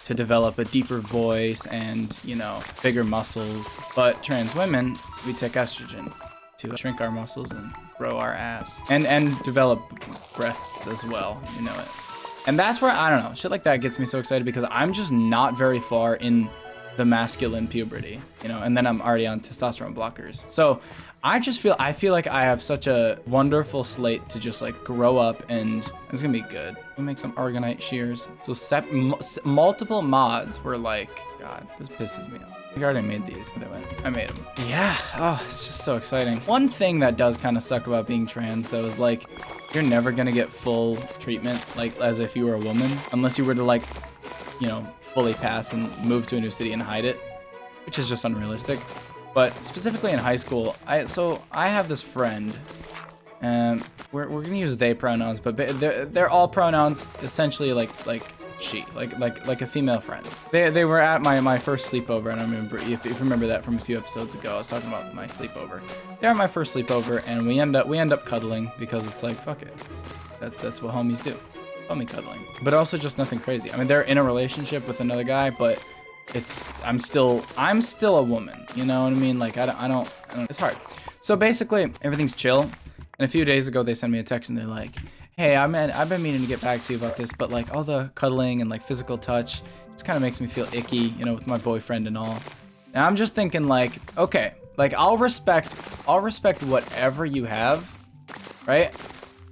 A: to develop a deeper voice and, you know, bigger muscles, but trans women, we take estrogen to shrink our muscles and grow our ass and develop breasts as well, you know it. And that's where, I don't know, shit like that gets me so excited because I'm just not very far in the masculine puberty, you know, and then I'm already on testosterone blockers. So I feel like I have such a wonderful slate to just like grow up, and it's gonna be good. We'll make some Argonite shears. So multiple mods were like, God, this pisses me off. I already made these. I made them. Yeah. Oh, it's just so exciting. One thing that does kind of suck about being trans, though, is like you're never gonna get full treatment, like as if you were a woman, unless you were to like, you know, fully pass and move to a new city and hide it, which is just unrealistic. But specifically in high school, I have this friend, and we're gonna use they pronouns, but they're all pronouns essentially like she, like a female friend. They were at my first sleepover, and I remember, if you remember that from a few episodes ago, I was talking about my sleepover. They're at my first sleepover, and we end up cuddling because it's like, fuck it, that's what homies do, homie cuddling. But also just nothing crazy. I mean, they're in a relationship with another guy, but I'm still a woman, you know what I mean? Like I don't, it's hard. So basically everything's chill. And a few days ago they sent me a text and they're like, hey, I've been meaning to get back to you about this, but like all the cuddling and like physical touch just kind of makes me feel icky, you know, with my boyfriend and all. And I'm just thinking like, okay, like I'll respect whatever you have, right?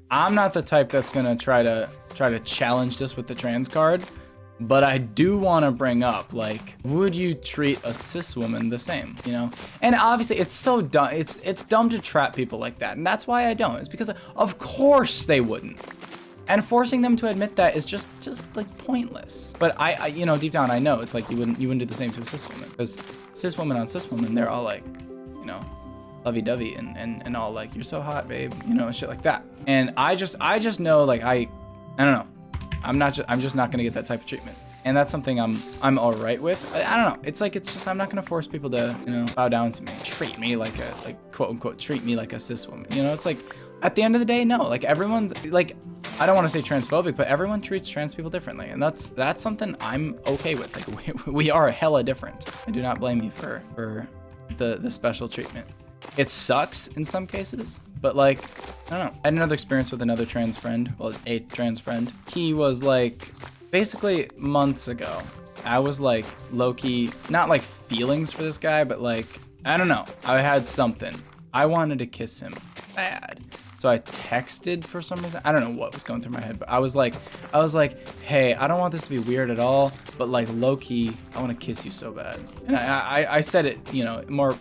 A: I'm not the type that's gonna try to challenge this with the trans card, but I do want to bring up, like, would you treat a cis woman the same, you know? And obviously it's so dumb, it's dumb to trap people like that, and that's why I don't. It's because of course they wouldn't. And forcing them to admit that is just like pointless. But I you know, deep down I know it's like you wouldn't do the same to a cis woman, because cis woman on cis woman, they're all like, you know, lovey-dovey and all like, you're so hot, babe, you know, and shit like that. And I just know, like, I don't know. I'm just not gonna get that type of treatment. And that's something I'm all right with. I don't know. It's just, I'm not gonna force people to, you know, bow down to me. Treat me like quote unquote, treat me like a cis woman. You know, it's like, at the end of the day, no, like everyone's like, I don't want to say transphobic, but everyone treats trans people differently. And that's something I'm okay with. Like we are hella different. I do not blame you for the special treatment. It sucks in some cases, but like, I don't know. I had another experience with another trans friend, well, a trans friend. He was like, basically months ago, I was like low-key, not like feelings for this guy, but like, I don't know. I had something. I wanted to kiss him bad. So I texted for some reason. I don't know what was going through my head, but I was like, hey, I don't want this to be weird at all, but like low-key, I want to kiss you so bad. And I said it, you know, more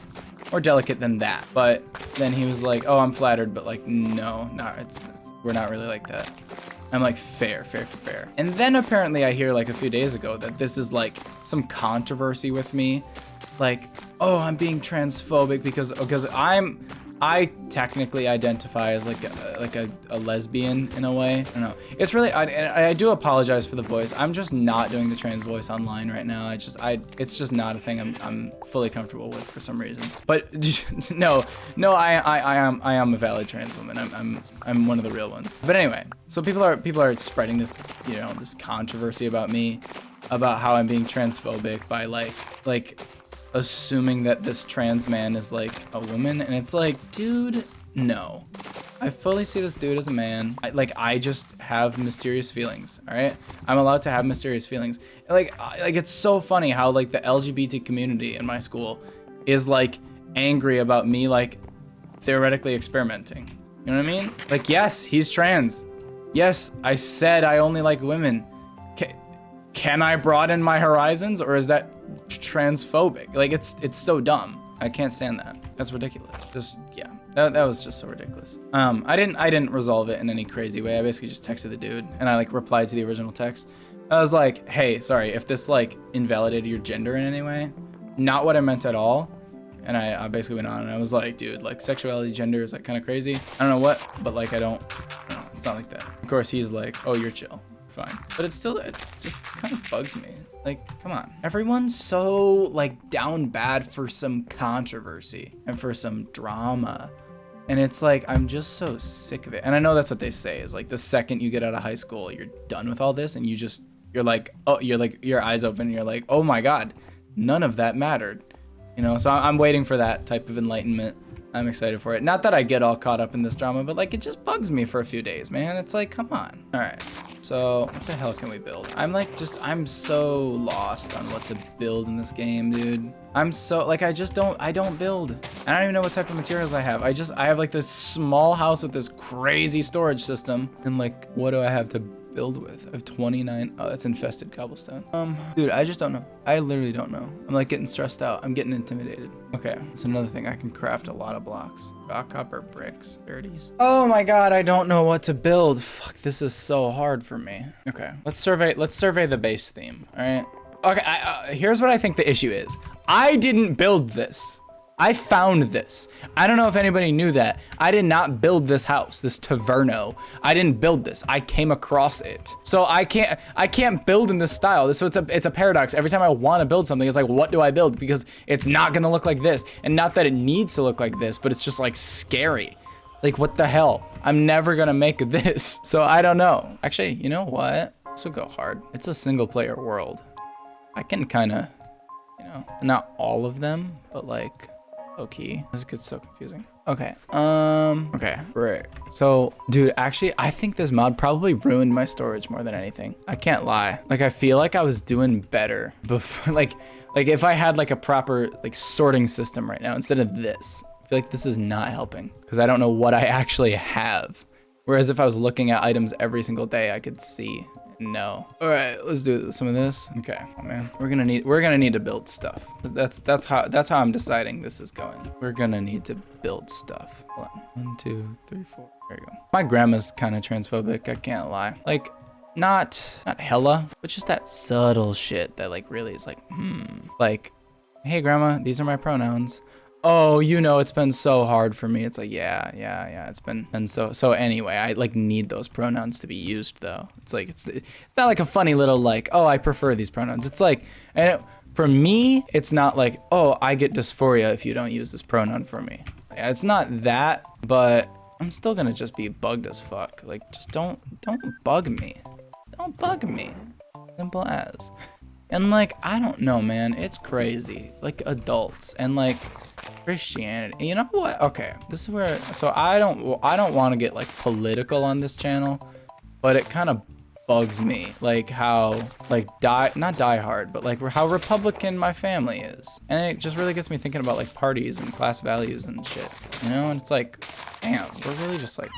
A: delicate than that. But then he was like, oh, I'm flattered, but like, no, we're not really like that. I'm like, fair. And then apparently I hear like a few days ago that this is like some controversy with me. Like, oh, I'm being transphobic because I technically identify as like a lesbian in a way. I don't know. It's really, I do apologize for the voice. I'm just not doing the trans voice online right now. It's just not a thing I'm fully comfortable with for some reason. But no, I am a valid trans woman. I'm one of the real ones. But anyway, so people are spreading this, you know, this controversy about me, about how I'm being transphobic by like assuming that this trans man is like a woman, and it's like, dude, no. I fully see this dude as a man. I just have mysterious feelings, all right? I'm allowed to have mysterious feelings. Like it's so funny how like the LGBT community in my school is like angry about me like theoretically experimenting. You know what I mean? Like, yes, he's trans. Yes, I said I only like women. Can I broaden my horizons, or is that transphobic? Like, it's so dumb. I can't stand that. That's ridiculous. Just, yeah, that was just so ridiculous. I didn't resolve it in any crazy way. I basically just texted the dude, and I like replied to the original text. I was like, hey, sorry if this like invalidated your gender in any way. Not what I meant at all. And I basically went on and I was like, dude, like sexuality, gender is like kind of crazy. I don't know what, but like I don't know, it's not like that. Of course, he's like, oh, you're chill. Fine. But it just kind of bugs me. Like, come on. Everyone's so like down bad for some controversy and for some drama. And it's like, I'm just so sick of it. And I know that's what they say is like the second you get out of high school, you're done with all this and you're like, oh, you're like, your eyes open and you're like, oh my God, none of that mattered. You know, so I'm waiting for that type of enlightenment. I'm excited for it. Not that I get all caught up in this drama, but like it just bugs me for a few days, man. It's like, come on. All right. So what the hell can we build? I'm so lost on what to build in this game, dude. I'm so like, I don't build. I don't even know what type of materials I have. I have like this small house with this crazy storage system. And like, what do I have to build with? I have 29. Oh, that's infested cobblestone. Dude, I just don't know. I literally don't know. I'm like getting stressed out. I'm getting intimidated. Okay, that's another thing. I can craft a lot of blocks. Rock, copper, bricks, 30s. Oh my God, I don't know what to build. Fuck, this is so hard for me. Okay, let's survey the base theme. All right. Okay, here's what I think the issue is. I didn't build this. I found this. I don't know if anybody knew that. I did not build this house, this Taverno. I didn't build this. I came across it. So I can't build in this style. So it's a paradox. Every time I want to build something, it's like, what do I build? Because it's not gonna look like this. And not that it needs to look like this, but it's just like scary. Like, what the hell? I'm never gonna make this. So I don't know. Actually, you know what? This will go hard. It's a single player world. I can kind of, you know, not all of them, but like, okay, this gets so confusing. Okay. Okay. Right. So, dude, actually, I think this mod probably ruined my storage more than anything. I can't lie. Like, I feel like I was doing better before, like if I had like a proper like sorting system right now instead of this. I feel like this is not helping because I don't know what I actually have. Whereas if I was looking at items every single day, I could see. No. All right, let's do some of this. Okay, oh man, we're gonna need to build stuff. That's how I'm deciding this is going. We're gonna need to build stuff. Hold on. 1, 2, 3, 4. There you go. My grandma's kind of transphobic. I can't lie. Like, not hella, but just that subtle shit that like really is like, like, hey grandma, these are my pronouns. Oh, you know, it's been so hard for me. It's like, yeah. It's been so anyway, I like need those pronouns to be used though. It's like, it's not like a funny little like, oh, I prefer these pronouns. It's like, for me, it's not like, oh, I get dysphoria if you don't use this pronoun for me. It's not that, but I'm still gonna just be bugged as fuck. Like, just don't bug me. Don't bug me. Simple as. And like, I don't know, man, it's crazy. Like adults and like Christianity. You know what? Okay, this is where, so I don't want to get like political on this channel, but it kind of bugs me like how like not die hard, but like how Republican my family is. And it just really gets me thinking about like parties and class values and shit, you know? And it's like, damn, we're really just like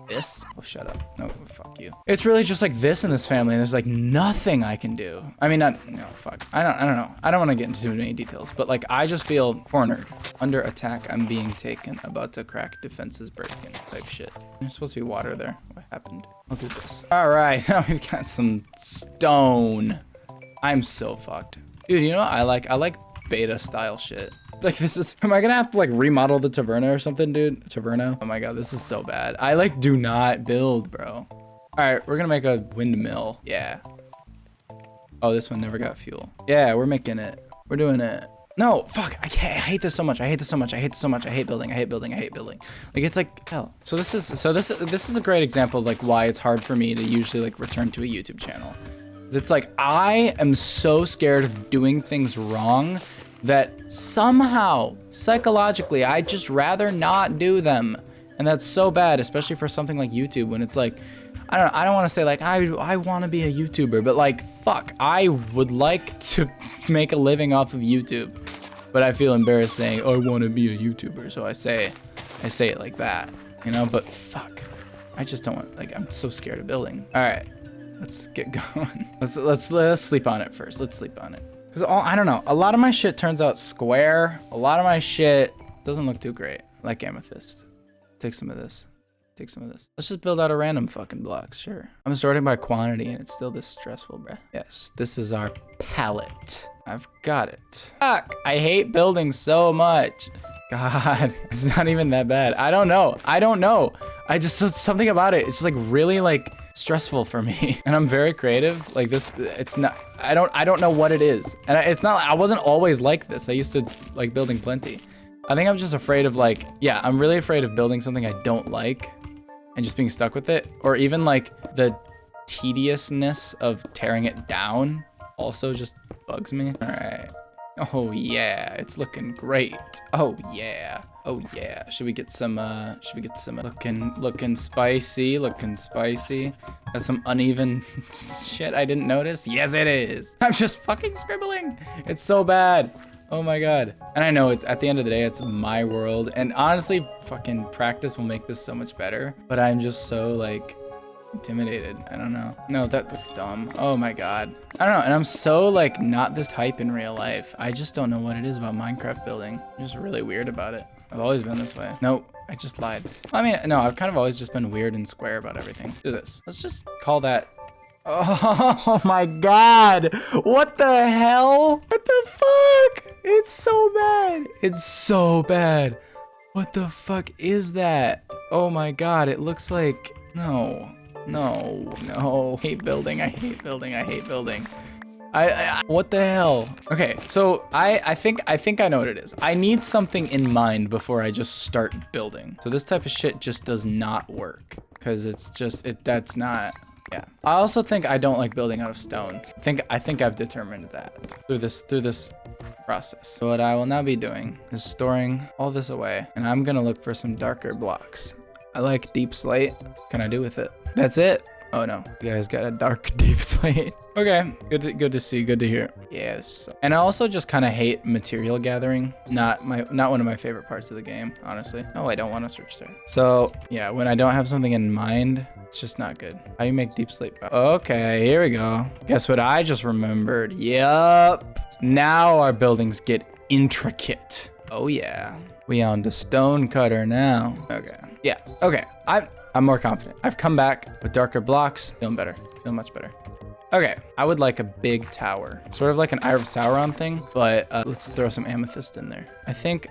A: this. Oh, shut up. No, fuck you. It's really just like this in this family, and there's like nothing I can do. I mean, no, fuck. I don't know. I don't want to get into too many details, but like I just feel cornered, under attack. I'm being taken, about to crack, defenses breaking type shit. There's supposed to be water there. What happened? I'll do this. All right, now we've got some stone. I'm so fucked, dude. You know what I like? I like beta style shit. Like this is, am I gonna have to like remodel the Taverno or something, dude? Taverno? Oh my god, this is so bad. I like do not build, bro. All right, we're gonna make a windmill. Yeah. Oh, this one never got fuel. Yeah, we're making it. We're doing it. No, fuck, I hate this so much. I hate this so much. I hate this so much. I hate building. I hate building. I hate building. Like it's like hell. So this is a great example of like why it's hard for me to usually like return to a YouTube channel. It's like I am so scared of doing things wrong that somehow psychologically I just rather not do them. And that's so bad, especially for something like YouTube when it's like, I don't want to say like I want to be a YouTuber, but like fuck, I would like to make a living off of YouTube, but I feel embarrassed saying, oh, I want to be a YouTuber, so I say it like that, you know. But fuck, I just don't want, like, I'm so scared of building. All right, let's get going. Let's sleep on it first. Let's sleep on it. Because I don't know, a lot of my shit turns out square. A lot of my shit doesn't look too great. Like amethyst. Take some of this. Take some of this. Let's just build out a random fucking blocks, sure. I'm sorting by quantity and it's still this stressful, bruh. Yes, this is our palette. I've got it. Fuck, I hate building so much. God, it's not even that bad. I don't know. I just, something about it, it's just like really like stressful for me. And I'm very creative. Like this, it's not, I don't know what it is. And it's not, I wasn't always like this. I used to like building plenty. I think I'm just afraid of like, yeah, I'm really afraid of building something I don't like and just being stuck with it. Or even like the tediousness of tearing it down also just bugs me. All right. Oh yeah, it's looking great. Oh yeah. Oh yeah. Should we get some looking spicy, That's some uneven shit I didn't notice. Yes, it is. I'm just fucking scribbling. It's so bad. Oh my god. And I know it's, at the end of the day, it's my world. And honestly, fucking practice will make this so much better. But I'm just so like intimidated. I don't know. No, that looks dumb. Oh my god. I don't know. And I'm so like not this type in real life. I just don't know what it is about Minecraft building. I'm just really weird about it. I've always been this way. Nope, I just lied. I mean, no, I've kind of always just been weird and square about everything. Do this. Let's just call that. Oh my god. What the hell? What the fuck? It's so bad. It's so bad. What the fuck is that? Oh my god, it looks like, no. I hate building. What the hell? Okay, so I think I know what it is. I need something in mind before I just start building. So this type of shit just does not work because it's just, that's not, yeah. I also think I don't like building out of stone. I think I've determined that through this process. So what I will now be doing is storing all this away, and I'm gonna look for some darker blocks. I like deep slate. What can I do with it? That's it. Oh no, you guys got a dark deep slate. Okay, good to see, good to hear. Yes. And I also just kind of hate material gathering. Not one of my favorite parts of the game, honestly. Oh, I don't want to search there. So yeah, when I don't have something in mind, it's just not good. How do you make deep slate? Okay, here we go. Guess what I just remembered? Yup. Now our buildings get intricate. Oh yeah. We own the stone cutter now. Okay. Yeah, okay. I'm more confident. I've come back with darker blocks. Feeling better. Feeling much better. Okay, I would like a big tower. Sort of like an Eye of Sauron thing, but let's throw some amethyst in there. I think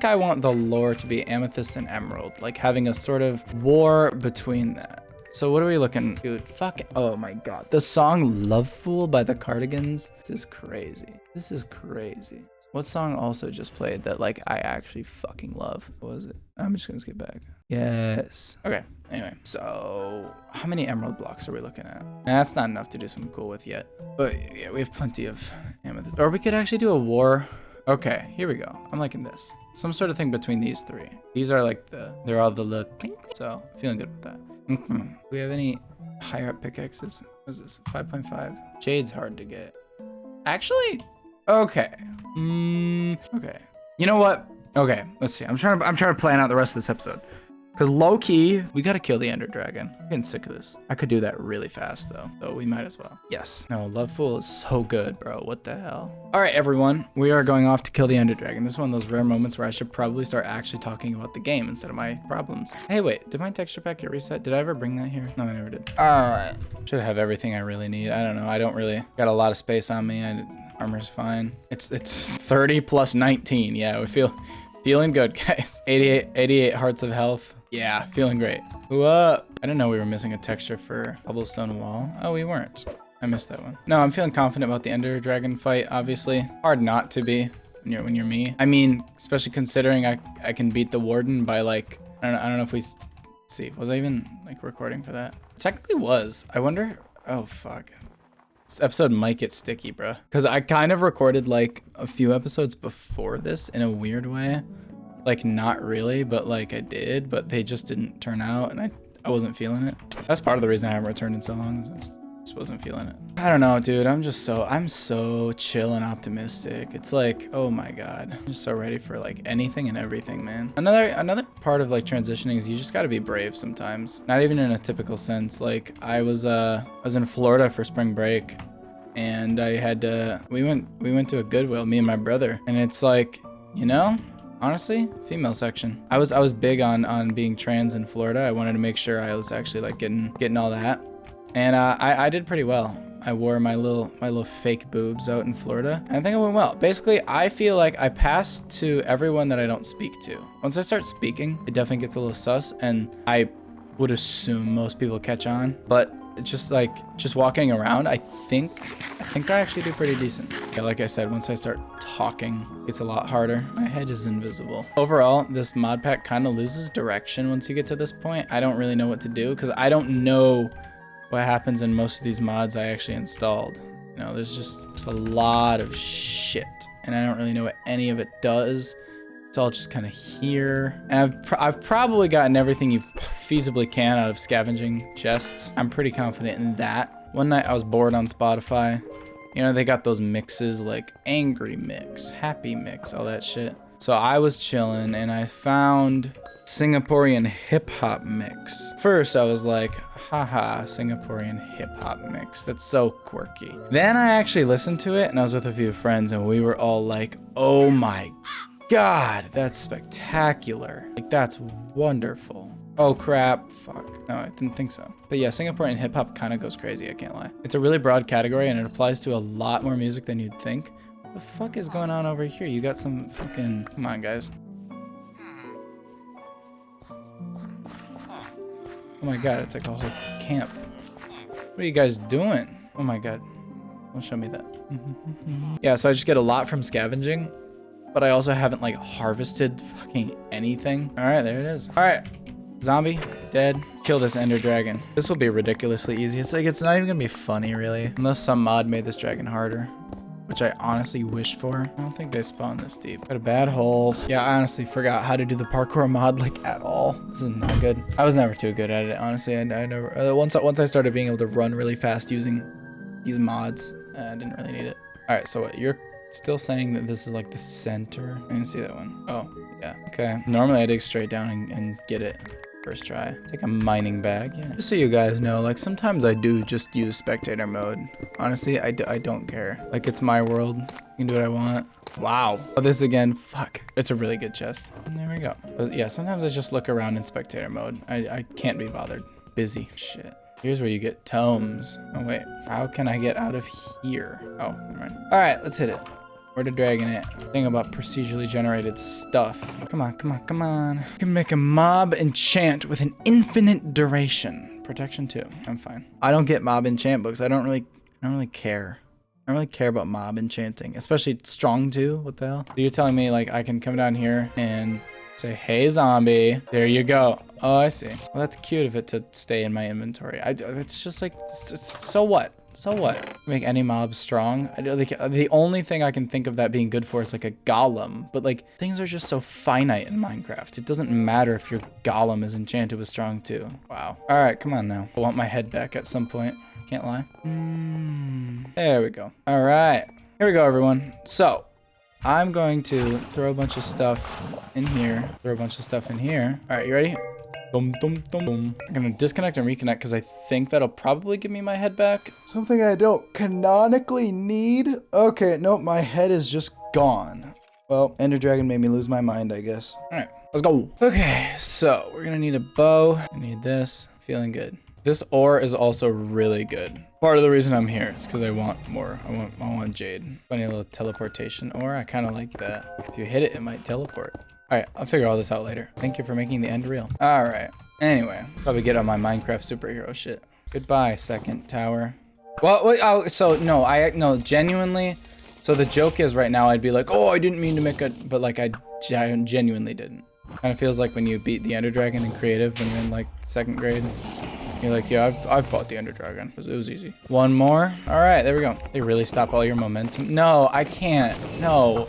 A: I want the lore to be amethyst and emerald, like having a sort of war between that. So what are we looking? Dude, fuck. Oh my God. The song Love Fool by the Cardigans. This is crazy. This is crazy. What song also just played that like I actually fucking love? What was it? I'm just gonna skip back. Yes. Okay. Anyway, so how many emerald blocks are we looking at? That's not enough to do something cool with yet. But yeah, we have plenty of amethyst. Or we could actually do a war. Okay, here we go. I'm liking this. Some sort of thing between these three. These are like they're all the look. So feeling good with that. Do we have any higher up pickaxes? What is this? 5.5. Jade's hard to get. Actually, okay. Okay. You know what? Okay, let's see. I'm trying to plan out the rest of this episode. Because low-key, we gotta kill the Ender Dragon. I'm getting sick of this. I could do that really fast, though. So we might as well. Yes. No, Love Fool is so good, bro. What the hell? All right, everyone. We are going off to kill the Ender Dragon. This is one of those rare moments where I should probably start actually talking about the game instead of my problems. Hey, wait. Did my texture pack get reset? Did I ever bring that here? No, I never did. All right. Should have everything I really need. I don't know. I don't really got a lot of space on me. Armor's fine. It's 30 plus 19. Yeah, we feeling good, guys. 88 hearts of health. Yeah, feeling great. Whoa. I didn't know we were missing a texture for cobblestone wall. Oh, we weren't. I missed that one. No, I'm feeling confident about the Ender Dragon fight, obviously. Hard not to be when you're me. I mean, especially considering I can beat the Warden by like, I don't know if we see. Was I even like recording for that? Technically was. I wonder. Oh, fuck. This episode might get sticky, bro. Because I kind of recorded like a few episodes before this in a weird way. Like not really, but like I did, but they just didn't turn out and I wasn't feeling it. That's part of the reason I haven't returned in so long, is I just wasn't feeling it. I don't know, dude. I'm so chill and optimistic. It's like, oh my God. I'm just so ready for like anything and everything, man. Another part of like transitioning is you just gotta be brave sometimes. Not even in a typical sense. Like I was in Florida for spring break and I had to, we went to a Goodwill, me and my brother. And it's like, you know, honestly, female section. I was big on being trans in Florida. I wanted to make sure I was actually like getting all that. And I did pretty well. I wore my little fake boobs out in Florida. And I think it went well. Basically, I feel like I passed to everyone that I don't speak to. Once I start speaking, it definitely gets a little sus, and I would assume most people catch on. But just walking around, I think I actually do pretty decent. Yeah, like I said, once I start talking, it's a lot harder. My head is invisible. Overall, this mod pack kind of loses direction once you get to this point. I don't really know what to do because I don't know what happens in most of these mods I actually installed. You know, there's just a lot of shit, and I don't really know what any of it does. It's all just kind of here. And I've probably gotten everything you feasibly can out of scavenging chests. I'm pretty confident in that. One night I was bored on Spotify. You know, they got those mixes like angry mix, happy mix, all that shit. So I was chilling and I found Singaporean hip hop mix. First I was like, haha, Singaporean hip hop mix. That's so quirky. Then I actually listened to it and I was with a few friends and we were all like, oh my God, that's spectacular. Like, that's wonderful. Oh crap, fuck. No, I didn't think so. But yeah, Singaporean hip hop kind of goes crazy, I can't lie. It's a really broad category and it applies to a lot more music than you'd think. What the fuck is going on over here? You got some fucking, come on guys. Oh my God, it's like a whole camp. What are you guys doing? Oh my God, don't show me that. Yeah, so I just get a lot from scavenging, but I also haven't like harvested fucking anything. All right, there it is. All right, zombie, dead. Kill this ender dragon. This will be ridiculously easy. It's like, it's not even gonna be funny really, unless some mod made this dragon harder, which I honestly wish for. I don't think they spawn this deep. Got a bad hole. Yeah, I honestly forgot how to do the parkour mod like at all. This is not good. I was never too good at it, honestly. I never, once I started being able to run really fast using these mods, I didn't really need it. All right, so what, you're still saying that this is like the center? I didn't see that one. Oh, yeah, okay. Normally I dig straight down and get it. First try. Take a mining bag. Yeah. Just so you guys know, like sometimes I do just use spectator mode. Honestly, I don't care. Like it's my world. I can do what I want. Wow. Oh, this again. Fuck. It's a really good chest. And there we go. But yeah, sometimes I just look around in spectator mode. I can't be bothered. Busy. Shit. Here's where you get tomes. Oh wait. How can I get out of here? Oh, never mind. All right, let's hit it. Where the dragon at? Thing about procedurally generated stuff. Come on, come on, come on. You can make a mob enchant with an infinite duration. Protection 2. I'm fine. I don't get mob enchant books. I don't really care. I don't really care about mob enchanting, especially strong 2. What the hell? So you're telling me like I can come down here and say, hey zombie, there you go. Oh, I see. Well, that's cute of it to stay in my inventory. It's just like, so what? So what? Make any mob strong? The only thing I can think of that being good for is like a golem, but like things are just so finite in Minecraft. It doesn't matter if your golem is enchanted with strong 2. Wow. All right, come on now. I want my head back at some point. Can't lie. There we go. All right, here we go, everyone. So I'm going to throw a bunch of stuff in here. Throw a bunch of stuff in here. All right, you ready? Dum, dum, dum, dum. I'm gonna disconnect and reconnect because I think that'll probably give me my head back. Something I don't canonically need. Okay, nope, my head is just gone. Well, Ender Dragon made me lose my mind, I guess. All right, let's go. Okay, so we're gonna need a bow. I need this. Feeling good. This ore is also really good. Part of the reason I'm here is because I want more. I want jade. Funny little teleportation ore. I kind of like that. If you hit it, it might teleport. All right, I'll figure all this out later. Thank you for making the end real. All right. Anyway, probably get on my Minecraft superhero shit. Goodbye, second tower. Well, wait, oh, so no, genuinely. So the joke is right now I'd be like, oh, I didn't mean to make it, but like I genuinely didn't. Kind of feels like when you beat the Ender Dragon in creative when you're in like 2nd grade. You're like, yeah, I've fought the Ender Dragon. It was easy. One more. All right, there we go. They really stop all your momentum. No, I can't. No.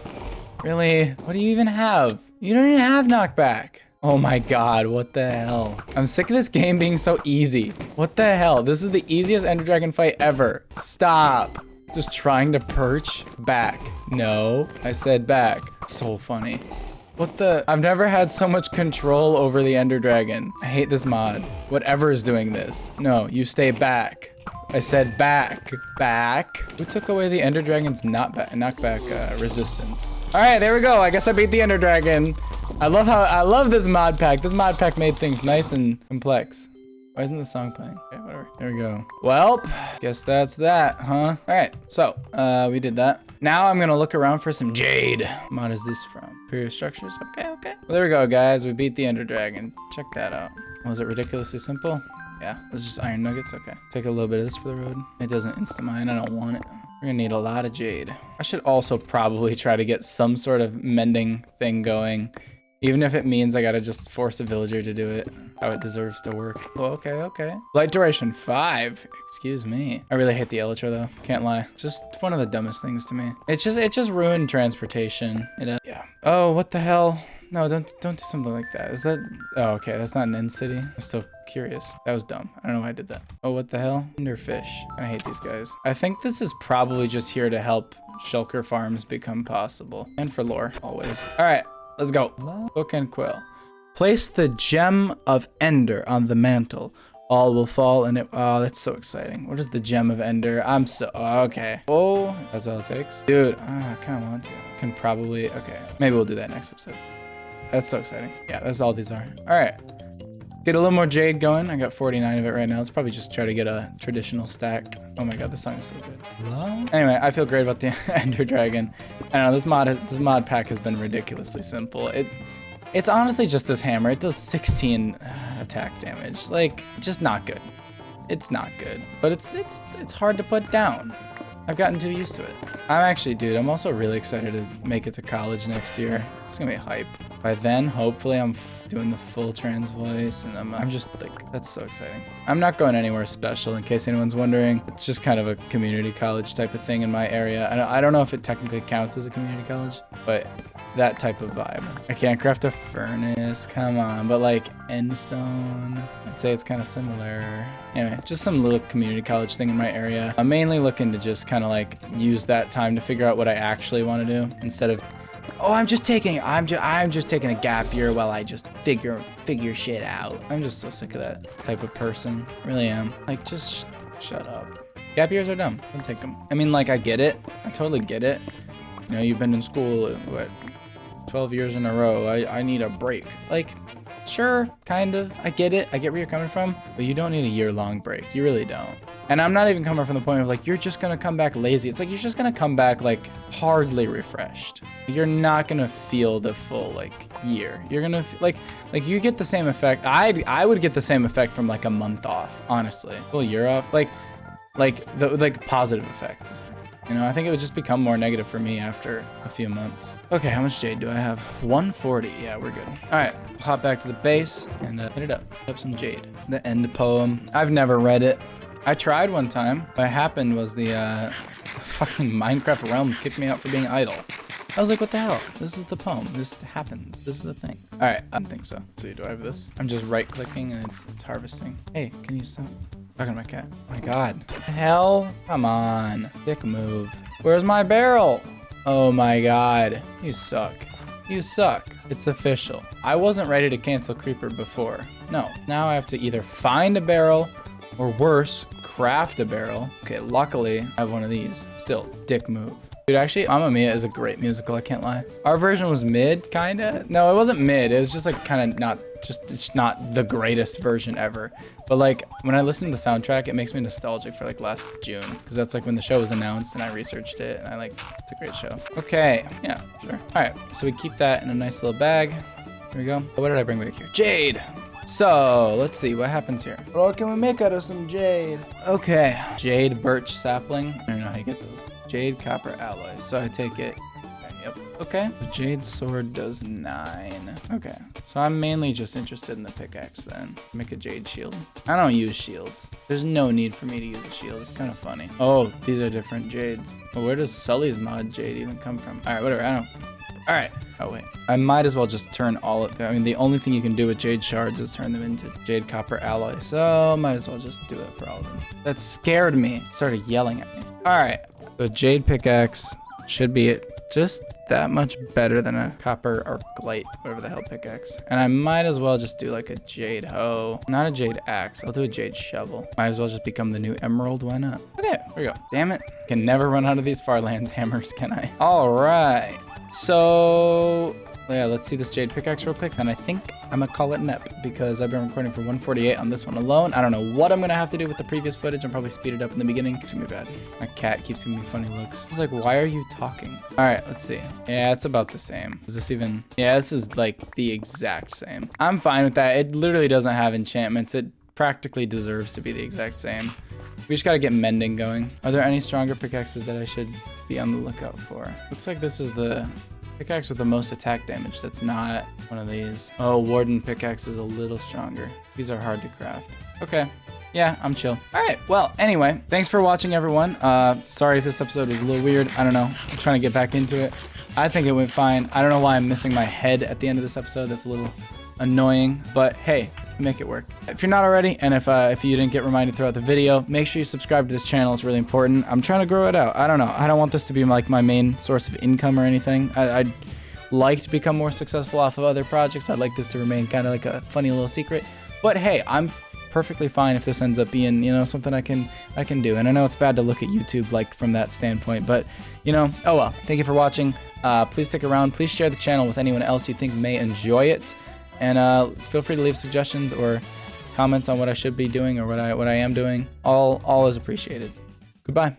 A: Really? What do you even have? You don't even have knockback. Oh my god, what the hell? I'm sick of this game being so easy. What the hell? This is the easiest Ender Dragon fight ever. Stop. Just trying to perch back. No, I said back. So funny. What the? I've never had so much control over the Ender Dragon. I hate this mod. Whatever is doing this. No, you stay back. I said back. Back. Who took away the Ender Dragon's knockback resistance? All right, there we go. I guess I beat the Ender Dragon. I love this mod pack. This mod pack made things nice and complex. Why isn't the song playing? Okay, whatever. There we go. Well, guess that's that, huh? All right, so we did that. Now I'm gonna look around for some jade. What mod is this from? Superior structures. Okay. Well, there we go, guys. We beat the Ender Dragon. Check that out. Was it ridiculously simple? Yeah, it's just iron nuggets. Okay. Take a little bit of this for the road. It doesn't insta-mine. I don't want it. We're gonna need a lot of jade. I should also probably try to get some sort of mending thing going. Even if it means I gotta just force a villager to do it. How it deserves to work. Oh, okay. Light duration 5. Excuse me. I really hate the Elytra though. Can't lie. Just one of the dumbest things to me. It just ruined transportation. Yeah. Oh, what the hell? No, don't do something like that. Is that? Oh, okay. That's not an end city. I'm still curious. That was dumb. I don't know why I did that. Oh, what the hell? Enderfish. I hate these guys. I think this is probably just here to help shulker farms become possible. And for lore, always. All right, let's go. Book and quill. Place the gem of Ender on the mantle. All will fall in it. Oh, that's so exciting. What is the gem of Ender? I'm so, okay. Oh, that's all it takes. Dude, I kind of want to. Can probably, okay. Maybe we'll do that next episode. That's so exciting. Yeah, that's all these are. All right. Get a little more jade going. I got 49 of it right now. Let's probably just try to get a traditional stack. Oh my god, this song is so good. Hello? Anyway, I feel great about the Ender Dragon. I don't know, this mod pack has been ridiculously simple. It's honestly just this hammer. It does 16 attack damage. Like, just not good. It's not good, but it's hard to put down. I've gotten too used to it. I'm also really excited to make it to college next year. It's gonna be hype. By then, hopefully I'm doing the full trans voice, and I'm just like, that's so exciting. I'm not going anywhere special, in case anyone's wondering. It's just kind of a community college type of thing in my area. I don't know if it technically counts as a community college, but that type of vibe. I can't craft a furnace, come on, but like endstone, I'd say it's kind of similar. Anyway, just some little community college thing in my area. I'm mainly looking to just kind of like use that time to figure out what I actually want to do instead of, oh, I'm just taking a gap year while I just figure shit out. I'm just so sick of that type of person. Really am. Like, just shut up. Gap years are dumb. Don't take them. I mean, like, I get it. I totally get it. You know, you've been in school, what, 12 years in a row. I need a break. Like, sure, kind of. I get it. I get where you're coming from. But you don't need a year-long break. You really don't. And I'm not even coming from the point of like, you're just going to come back lazy. It's like, you're just going to come back like hardly refreshed. You're not going to feel the full like year. You're going to like you get the same effect. I would get the same effect from like a month off, honestly. Full year off. Like the positive effects. You know, I think it would just become more negative for me after a few months. Okay, how much jade do I have? 140. Yeah, we're good. All right, hop back to the base and hit it up. Put up some jade. The end poem. I've never read it. I tried one time. What happened was the fucking Minecraft realms kicked me out for being idle. I was like, what the hell? This is the poem. This happens. This is a thing. All right, I don't think so. Let's see, do I have this? I'm just right-clicking and it's harvesting. Hey, can you stop talking to my cat? Oh my God. Hell? Come on. Dick move. Where's my barrel? Oh my God. You suck. You suck. It's official. I wasn't ready to cancel Creeper before. No. Now I have to either find a barrel or worse, craft a barrel. Okay, luckily I have one of these. Still, dick move. Dude, actually, Mamma Mia is a great musical, I can't lie. Our version was mid, kinda. No, it wasn't mid. It was just like kind of not, it's not the greatest version ever. But like, when I listen to the soundtrack, it makes me nostalgic for like last June. Because that's like when the show was announced and I researched it and it's a great show. Okay, yeah, sure. All right, so we keep that in a nice little bag. Here we go. What did I bring back here? Jade. So, let's see, what happens here?
B: What can we make out of some jade?
A: Okay, jade birch sapling. I don't know how you get those. Jade copper alloy. So I take it. Yep. Okay. The jade sword does 9. Okay. So I'm mainly just interested in the pickaxe then. Make a jade shield. I don't use shields. There's no need for me to use a shield. It's kind of funny. Oh, these are different jades. Well, where does Sully's mod jade even come from? All right, whatever. I don't. All right. Oh, wait. I might as well just turn all of them. I mean, the only thing you can do with jade shards is turn them into jade copper alloy. So might as well just do it for all of them. That scared me. Started yelling at me. All right. So jade pickaxe should be just that much better than a copper Arclight, whatever the hell pickaxe. And I might as well just do like a jade hoe. Not a jade axe. I'll do a jade shovel. Might as well just become the new emerald. Why not? Okay, here we go. Damn it. Can never run out of these Farlands hammers, can I? All right. So, yeah, let's see this jade pickaxe real quick. Then I think I'm gonna call it an ep because I've been recording for 148 on this one alone. I don't know what I'm gonna have to do with the previous footage. I'll probably speed it up in the beginning. It's gonna be bad. My cat keeps giving me funny looks. He's like, why are you talking? All right, let's see. Yeah, it's about the same. Is this even? Yeah, this is like the exact same. I'm fine with that. It literally doesn't have enchantments. It practically deserves to be the exact same. We just gotta get mending going. Are there any stronger pickaxes that I should be on the lookout for? Looks like this is the pickaxe with the most attack damage. That's not one of these. Oh, Warden pickaxe is a little stronger. These are hard to craft. Okay. Yeah, I'm chill. All right. Well, anyway, thanks for watching, everyone. Sorry if this episode was a little weird. I don't know. I'm trying to get back into it. I think it went fine. I don't know why I'm missing my head at the end of this episode. That's a little annoying, but hey, make it work. If you're not already, and if you didn't get reminded throughout the video, make sure you subscribe to this channel. It's really important. I'm trying to grow it out. I don't know. I don't want this to be like my main source of income or anything. I'd like to become more successful off of other projects. I'd like this to remain kind of like a funny little secret. But hey, I'm perfectly fine if this ends up being, you know, something I can do. And I know it's bad to look at YouTube like from that standpoint, but you know, oh well. Thank you for watching. Please stick around. Please share the channel with anyone else you think may enjoy it. And feel free to leave suggestions or comments on what I should be doing or what I am doing. All is appreciated. Goodbye.